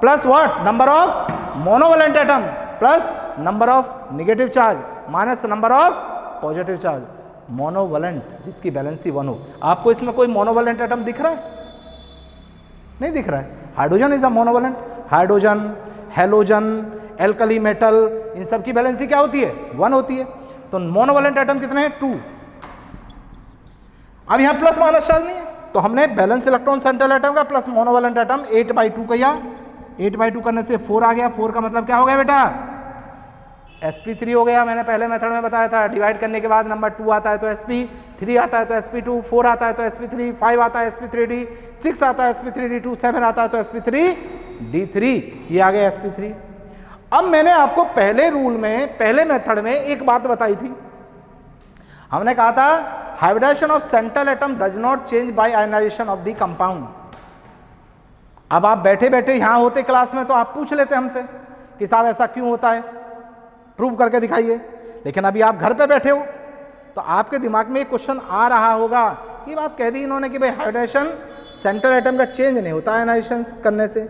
Speaker 1: plus what? Number of monovalent atom plus number of negative charge minus number of positive charge. Monovalent जिसकी बैलेंसी 1 हो। आपको इसमें कोई मोनोवलेंट एटम दिख रहा है? नहीं दिख रहा है। Hydrogen is a monovalent, hydrogen, halogen, alkali metal, इन सब की बैलेंसी क्या होती है? 1 होती है। तो मोनोवलेंट एटम कितने हैं? 2। अब यहां प्लस माइनस चार्ज नहीं है, तो हमने बैलेंस इलेक्ट्रॉन सेंट्रल एटम का प्लस मोनोवलेंट एटम 8/2 किया। 8/2 करने से 4 आ गया। 4 का मतलब क्या हो गया बेटा? sp3 हो गया। मैंने पहले मेथड में बताया था, डिवाइड करने के बाद नंबर 2 आता है तो sp3 आता है तो sp2, 4 आता है तो sp3, 5 आता है sp3d, 6 आता है sp3d2, 7 आता है तो sp3d3। ये आ गया sp3। अब मैंने आपको पहले रूल में, पहले मेथड में एक बात बताई थी, हमने कहा था hybridization of central atom does not change by ionization of the compound. अब आप बैठे बैठे यहां होते क्लास में तो आप पूछ लेते हमसे कि साहब ऐसा क्यों होता है, प्रूव करके दिखाइए। लेकिन अभी आप घर पे बैठे हो तो आपके दिमाग में एक क्वेश्चन आ रहा होगा कि बात कह दी इन्होंने कि भाई हाइब्रिडेशन सेंट्रल एटम का चेंज नहीं होता आयनाइजेशन करने से।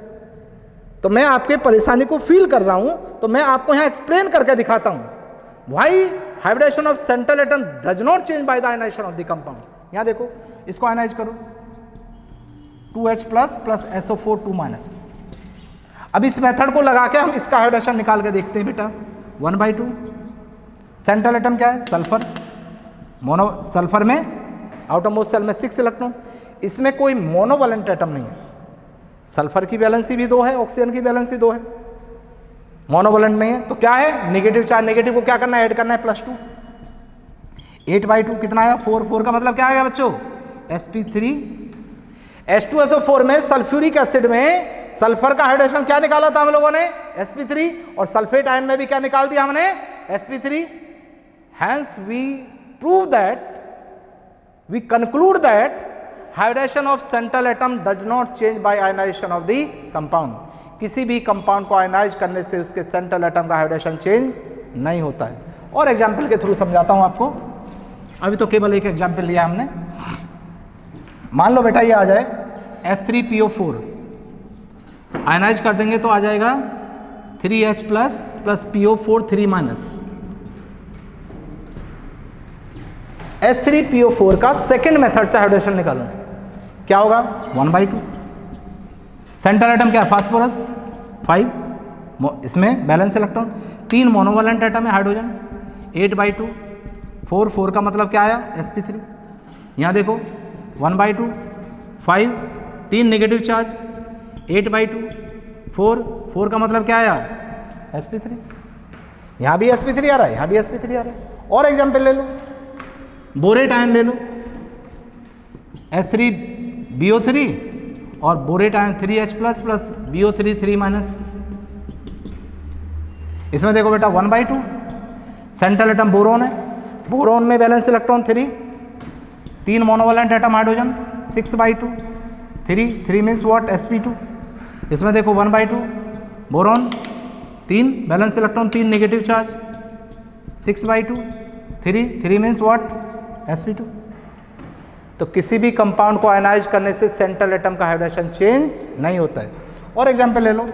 Speaker 1: तो मैं आपके परेशानी को फील कर रहा हूं, तो मैं आपको यहां एक्सप्लेन करके दिखाता हूं why hybridization of central atom does not change by the ionization of the compound. यहां देखो, इसको आयनाइज करो, 2H प्लस SO4 2-। अब इस मेथड को लगा के हम इसका हाइब्रिडेशन निकाल के देखते हैं बेटा। 1/2 सेंट्रल एटम क्या है? सल्फर। सल्फर में आउटर मोस्ट सेल में 6 इलेक्ट्रॉन, इसमें कोई मोनोवलेंट एटम नहीं है। सल्फर की बैलेंसी भी 2 है, ऑक्सीजन की बैलेंसी 2 है, मोनोवलेंट नहीं है। तो क्या है? Negative charge. नेगेटिव को क्या करना है? ऐड करना है, +2। 8/2 कितना आया? 4। 4 का मतलब क्या आएगा बच्चों? sp3। H2SO4 में सल्फ्यूरिक एसिड में सल्फर का हाइड्रेशन क्या निकाला था हम लोगों ने? sp3। और सल्फेट आयन में भी क्या निकाल दिया हमने? sp3। Hence we prove that, we conclude that hybridization of central atom does not change by ionization of the compound. किसी भी कंपाउंड को आयनाइज करने से उसके सेंट्रल एटम का हाइब्रिडेशन चेंज नहीं होता है। और एग्जाम्पल के थ्रू समझाता हूं आपको। अभी तो केवल एक एग्जाम्पल लिया हमने। मान लो बेटा ये आ जाए H3PO4 आयनाइज कर देंगे तो आ जाएगा 3H plus PO4 3 minus. H3PO4 का सेकेंड मेथड से हाइड्रोजन निकालना, क्या होगा 1/2। सेंट्रल एटम क्या है फास्फोरस 5, इसमें बैलेंस इलेक्ट्रॉन, 3 मोनोवैलेंट एटम है हाइड्रोजन 8/2, 4 का मतलब क्या आया sp3। यहाँ देखो 1/2 5, 3 नेगेटिव चार्ज 8/2 4 का मतलब क्या आया sp3। यहाँ भी sp3 आ रहा है, यहाँ भी sp3 आ रहा है। और एग्जाम्पल ले लो, बोरेट आयन ले लो, H3BO3 और borate ion 3H plus BO3 3 minus. इसमें देखो बेटा 1/2 सेंट्रल एटम बोरोन है, बोरोन में balance electron 3 monovalent atom hydrogen 6/2 3 means what sp2। इसमें देखो 1/2 boron 3 balance electron 3 negative charge 6/2 3 means what sp2। तो किसी भी कंपाउंड को आयनाइज करने से सेंट्रल एटम का हाइड्रोजन चेंज नहीं होता है। और एग्जाम्पल ले लो,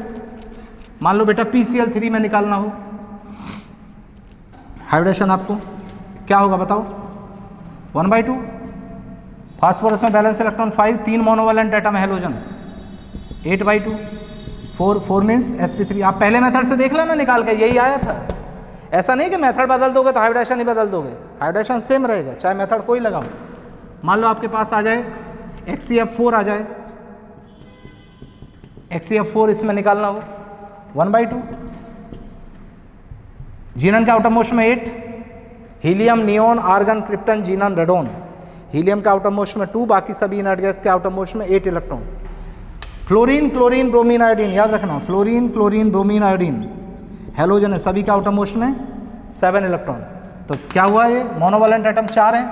Speaker 1: मान लो बेटा PCl3 में निकालना हो हाइड्रोजन, आपको क्या होगा बताओ 1/2 फास्फोरस में balance electron 5, 3 monovalent atom halogen 8/2 4 means sp3। आप पहले मेथड से देख लेना निकाल के, यही आया था। ऐसा नहीं कि मेथड बदल दोगे तो हाइड्रोजन ही बदल दोगे, हाइड्रोजन सेम रहेगा चाहे मेथड कोई लगाओ। मान लो आपके पास आ जाए HCF4 आ जाए, HCF4 इसमें निकालना हो 1/2, जीनन का आउटर मोस्ट में 8, helium neon argon krypton xenon radon, helium का आउटर मोस्ट में 2, बाकी सभी इनर्ट गैस के आउटर मोस्ट में 8 electron. Fluorine chlorine bromine iodine, याद रखना fluorine chlorine bromine iodine halogen है, सभी का आउटर मोस्ट में 7 इलेक्ट्रॉन। तो क्या हुआ, ये मोनोवैलेंट एटम 4 है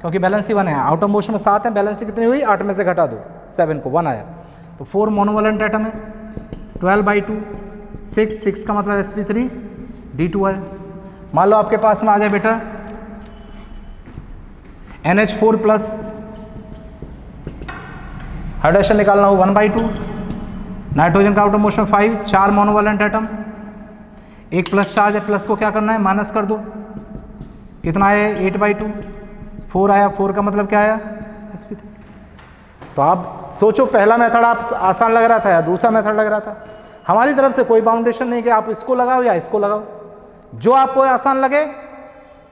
Speaker 1: क्योंकि बैलेंस ही 1 है, आउटर मोस्ट में 7 है, बैलेंस कितनी हुई 8 में से घटा दो 7 को 1 आया, तो 4 मोनोवैलेंट एटम है 12/2 6 का मतलब sp3 D2 है। मान लो आपके पास में आ जाए बेटा NH4 प्लस हाइड्रोजन निकालना हो 1/2, नाइट्रोजन का आउटर मोस्ट में 5, 4 मोनोवैलेंट एटम, एक प्लस चार्ज है, प्लस को क्या करना है माइनस कर दो, कितना आया 8/2 4 आया, 4 का मतलब क्या आया sp3। तो आप सोचो पहला मेथड आप आसान लग रहा था या दूसरा मेथड लग रहा था। हमारी तरफ से कोई बाउंडेशन नहीं कि आप इसको लगाओ या इसको लगाओ, जो आपको आसान लगे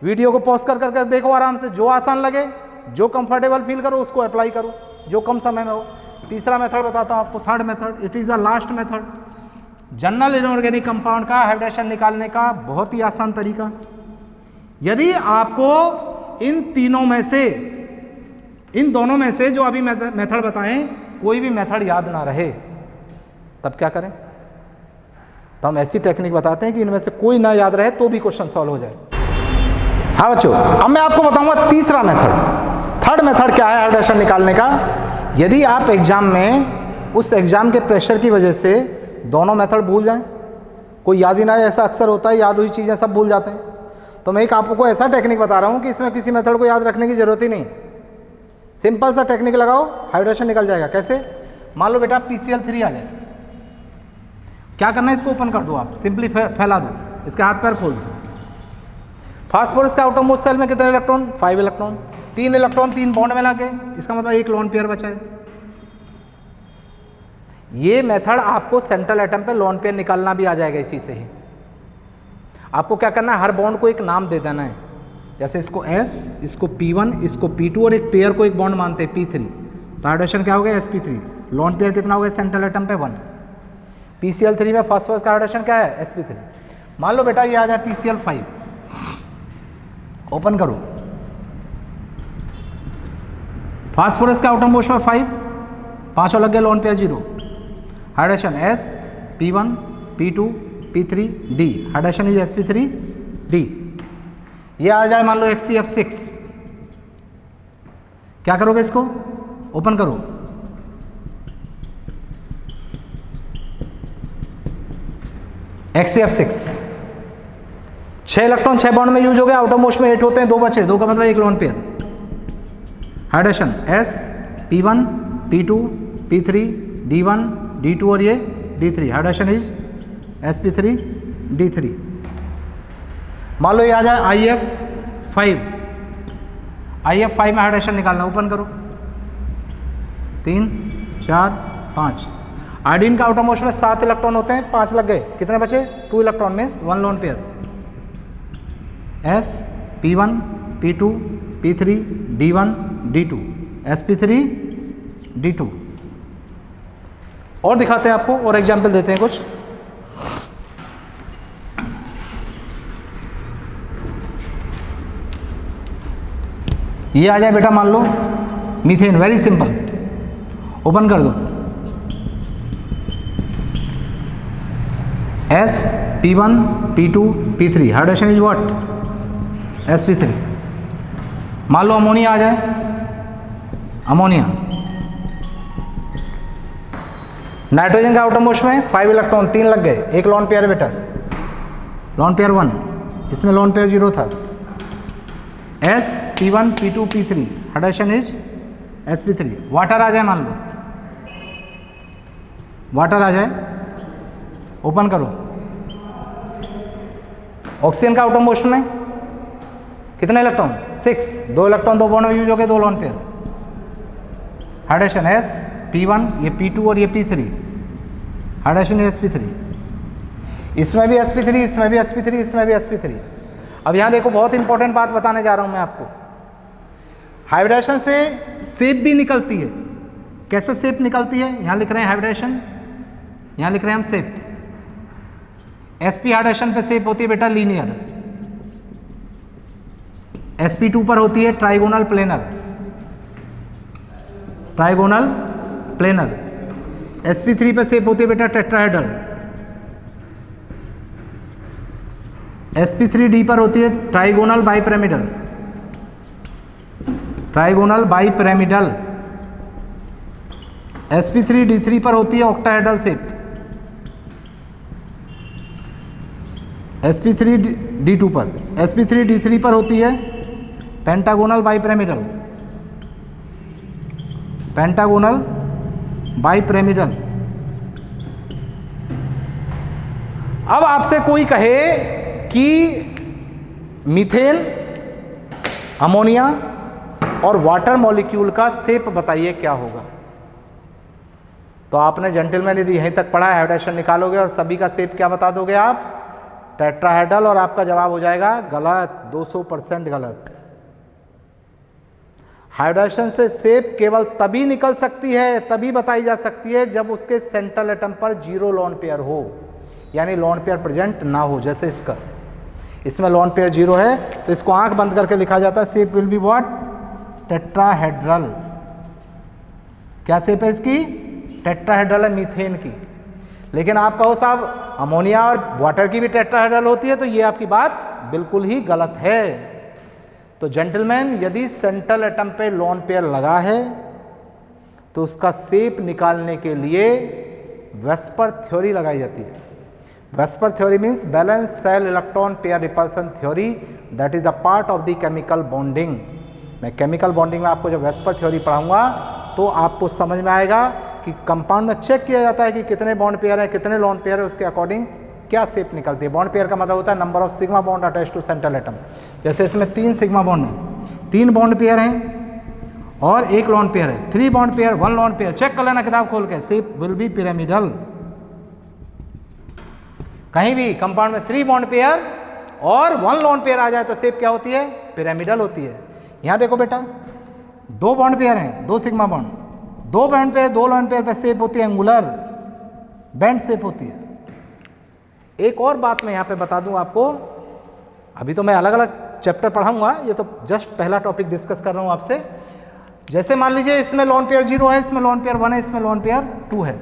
Speaker 1: वीडियो को पॉज कर कर देखो आराम से, जो आसान लगे जो कंफर्टेबल फील करो उसको अप्लाई करो जो कम समय में हो। तीसरा मेथड बताता हूँ आपको, third method, it is the last method, general inorganic compound का हाइड्रोजन निकालने का बहुत ही आसान तरीका। यदि आपको इन दोनों में से जो अभी मेथड बताएं कोई भी मेथड याद ना रहे तब क्या करें, तो हम ऐसी टेक्निक बताते हैं कि इनमें से कोई ना याद रहे तो भी क्वेश्चन सॉल्व हो जाए। हाँ बच्चों, अब मैं आपको बताऊंगा तीसरा मेथड। थर्ड मेथड क्या है हाइड्रोजन निकालने का। यदि आप एग्जाम में उस एग्जाम के प्रेशर की वजह से दोनों मेथड भूल जाएं, कोई याद ही ना रहे, ऐसा अक्सर होता है, याद हुई चीज़ें सब भूल जाते हैं, तो मैं एक आपको ऐसा टेक्निक बता रहा हूँ कि इसमें किसी मेथड को याद रखने की जरूरत ही नहीं, सिंपल सा टेक्निक लगाओ हाइड्रोजन निकल जाएगा। कैसे, मान लो बेटा PCl3 आ जाए, क्या करना है, इसको ओपन कर दो, आप सिंपली फैला दो, इसके हाथ पैर खोल दो। फास्फोरस का आउटर मोस्ट सेल में कितने इलेक्ट्रॉन 5 इलेक्ट्रॉन, 3 इलेक्ट्रॉन 3 बॉन्ड में लाके, इसका मतलब एक लोन पेयर बचा है। ये मेथड आपको सेंट्रल एटम पे लोन पेयर निकालना भी आ जाएगा इसी से ही। आपको क्या करना है, हर बॉन्ड को एक नाम दे देना है, जैसे इसको S, इसको P1, इसको P2 और एक पेयर को एक बॉन्ड मानते हैं P3, तो हाइड्रोजन क्या हो गया sp3, लोन पेयर कितना हो गया सेंट्रल एटम पे 1। PCl3 में फास्फोरस का हाइड्रोजन क्या है sp3। मान लो बेटा ये आ जाए PCl5, ओपन करो, फास्फोरस का आउटर मोस्ट में 5, पांचों लग गए lone pair 0, hydrogen S, P1, P2, P3, D, hydrogen is sp3 D। ये आ जाए मान लो HCF6, क्या करोगे, इसको ओपन करो, HCF6 6 इलेक्ट्रॉन 6 बॉन्ड में यूज हो गया, आउटर मोस्ट में 8 होते हैं, 2 बचे, 2 का मतलब एक lone pair, hydrogen S, P1, P2, P3 D1 D2 और ये D3, hydration is sp3 D3। मान लो ये आ जाए IF5 में हाइड्रेशन निकालना, ओपन करो 3 4 5। आयोडीन का आउटर मोस्ट में 7 इलेक्ट्रॉन होते हैं, 5 लग गए, कितने बचे 2 electron means 1 lone pair. S P1 P2 P3 D1 D2 sp3 D2। और दिखाते हैं आपको, और एग्जाम्पल देते हैं कुछ। ये आ जाए बेटा, मान लो मीथेन, वेरी सिंपल, ओपन कर दो। S P1 P2 P3, hydration is what sp3। मान लो अमोनिया आ जाए, अमोनिया, नाइट्रोजन का आउटर मोस्ट में 5 इलेक्ट्रॉन, 3 लग गए, एक लोन पेयर बेटा, लोन पेयर 1, इसमें लोन पेयर 0 था। S P1 P2 P3, hydration is sp3। Water आ जाए, मान लो वाटर आ जाए, ओपन करो। ऑक्सीजन का आउटर मोस्ट में कितने इलेक्ट्रॉन 6, 2 इलेक्ट्रॉन 2 बॉन्ड में यूज हो गए, 2 lone pair, hydration S P1, ये P2 और ये P3, हाइड्रेशन sp3। इसमें भी sp3, इसमें भी sp3, इसमें भी sp3। अब यहाँ देखो, बहुत इंपॉर्टेंट बात बताने जा रहा हूँ मैं आपको। हाइब्रिडेशन से शेप भी निकलती है। कैसे शेप निकलती है? यहाँ लिख रहे हैं हाइब्रिडेशन, यहाँ लिख रहे हैं हम शेप। sp हाइड्रेशन पे शेप होती है बेटा लीनियर, sp2 पर होती है trigonal planar, trigonal planar. sp3 पे शेप होती है बेटा टेट्राहेड्रल, sp3d पर होती है trigonal bipyramidal, trigonal bipyramidal. sp3d3 पर होती है ऑक्टाहेड्रल शेप, sp3d2 पर। sp3d3 पर होती है पेंटागोनल बाइपिरामिडल, पेंटागोनल बाइपिरामिडल। अब आपसे कोई कहे कि मीथेन, अमोनिया और वाटर मॉलिक्यूल का शेप बताइए क्या होगा, तो आपने जेंटलमैन यदि यहीं तक पढ़ा है, हाइब्रिडेशन निकालोगे और सभी का शेप क्या बता दोगे आप, टेट्राहेड्रल, और आपका जवाब हो जाएगा गलत, 200% गलत। हाइब्रिडेशन से शेप केवल तभी निकल सकती है, तभी बताई जा सकती है जब उसके सेंट्रल एटम पर 0 लोन पेयर हो, यानी लोन पेयर प्रेजेंट ना हो। जैसे इसका, इसमें लोन पेयर 0 है, तो इसको आंख बंद करके लिखा जाता है, shape will be what, tetrahedral. क्या शेप है इसकी? टेट्राहेड्रल है मीथेन की। लेकिन आप कहो साहब अमोनिया और वाटर की भी टेट्राहेड्रल होती है, तो ये आपकी बात बिल्कुल ही गलत है। तो जेंटलमैन, यदि सेंट्रल एटम पे लोन पेयर लगा है तो उसका शेप निकालने के लिए वेस्पर थ्योरी लगाई जाती है। VSEPR theory means balance cell electron pair repulsion theory, that is the part of the chemical bonding. मैं केमिकल बॉन्डिंग में आपको जब वेस्पर थ्योरी पढ़ाऊंगा तो आपको समझ में आएगा कि कंपाउंड में चेक किया जाता है कि कितने बॉन्ड पेयर है, कितने लोन पेयर है, उसके अकॉर्डिंग क्या शेप निकलती है। बॉन्ड पेयर का मतलब होता है number of sigma bond attach to central atom. जैसे इसमें 3 सिग्मा बॉन्ड है, 3 बॉन्ड पेयर हैं और 1 लोन पेयर है, 3 bond pair 1 lone pair. Check कर लेना किताब खोल के, शेप विल बी पिरामिडल। कहीं भी कंपाउंड में 3 बॉन्ड पेयर और 1 लोन पेयर आ जाए तो शेप क्या होती है? पिरामिडल होती है। यहाँ देखो बेटा, 2 बॉन्ड पेयर हैं, 2 sigma bond, 2 bond pair 2 lone pair पे शेप होती है एंगुलर, बैंड शेप होती है। एक और बात मैं यहाँ पे बता दूं आपको, अभी तो मैं अलग अलग चैप्टर पढ़ाऊंगा, ये तो जस्ट पहला टॉपिक डिस्कस कर रहा हूँ आपसे। जैसे मान लीजिए इसमें लोन पेयर 0 है, इसमें लोन पेयर 1 है, इसमें लोन पेयर 2 है।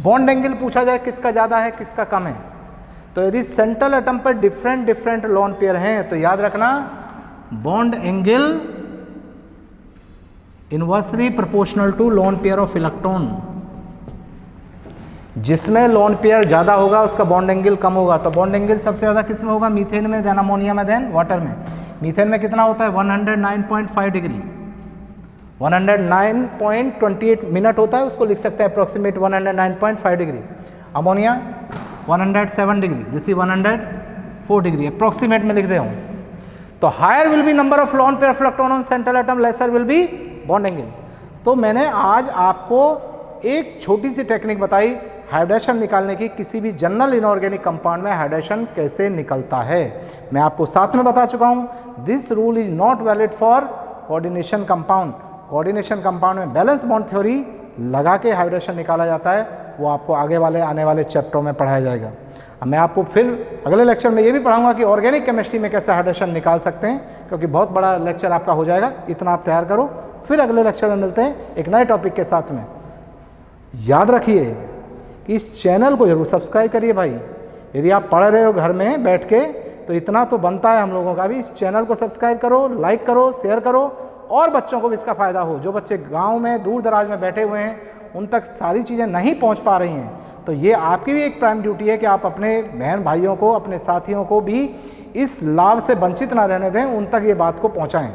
Speaker 1: बॉन्ड एंगल पूछा जाए किसका ज़्यादा है किसका कम है, तो यदि सेंट्रल एटम पर डिफरेंट लोन पेयर हैं तो याद रखना bond angle inversely proportional to lone pair of electron. जिसमें लोन पेयर ज़्यादा होगा उसका बॉन्ड एंगल कम होगा। तो बॉन्ड एंगल सबसे ज़्यादा किस में होगा? मीथेन में, देन अमोनिया में, देन वाटर में। मीथेन में कितना होता है? 109.5 डिग्री, 109.28 मिनट होता है, उसको लिख सकते हैं approximate 109.5 degree. Ammonia 107 degree, this is 104 degree, approximate में लिख दे हूँ। तो higher will be number of lone pair of electron on central atom, lesser will be bond angle. तो मैंने आज आपको एक छोटी सी टेक्निक बताई हाइब्रिडेशन निकालने की, किसी भी जनरल इनऑर्गेनिक कंपाउंड में हाइब्रिडेशन कैसे निकलता है। मैं आपको साथ में बता चुका हूँ, this rule is not valid for coordination compound. Coordination compound में बैलेंस बॉन्ड थ्योरी लगा के हाइब्रिडेशन निकाला जाता है, वो आपको आने वाले चैप्टरों में पढ़ाया जाएगा। मैं आपको फिर अगले लेक्चर में ये भी पढ़ाऊंगा कि ऑर्गेनिक केमिस्ट्री में कैसे हाइब्रिडेशन निकाल सकते हैं, क्योंकि बहुत बड़ा लेक्चर आपका हो जाएगा। इतना आप तैयार करो, फिर अगले लेक्चर में मिलते हैं एक नए टॉपिक के साथ में। याद रखिए कि इस चैनल को जरूर सब्सक्राइब करिए भाई। यदि आप पढ़ रहे हो घर में बैठ के तो इतना तो बनता है हम लोगों का भी, इस चैनल को सब्सक्राइब करो, लाइक करो, शेयर करो, और बच्चों को भी इसका फ़ायदा हो। जो बच्चे गांव में दूर दराज में बैठे हुए हैं, उन तक सारी चीज़ें नहीं पहुंच पा रही हैं, तो ये आपकी भी एक प्राइम ड्यूटी है कि आप अपने बहन भाइयों को, अपने साथियों को भी इस लाभ से वंचित ना रहने दें, उन तक ये बात को पहुँचाएँ।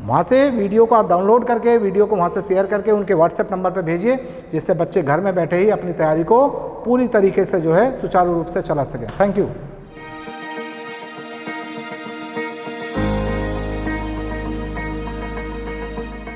Speaker 1: वहाँ से वीडियो को आप डाउनलोड करके, वीडियो को वहाँ से शेयर करके उनके व्हाट्सएप नंबर पे भेजिए, जिससे बच्चे घर में बैठे ही अपनी तैयारी को पूरी तरीके से जो है सुचारू रूप से चला सकें। Thank you.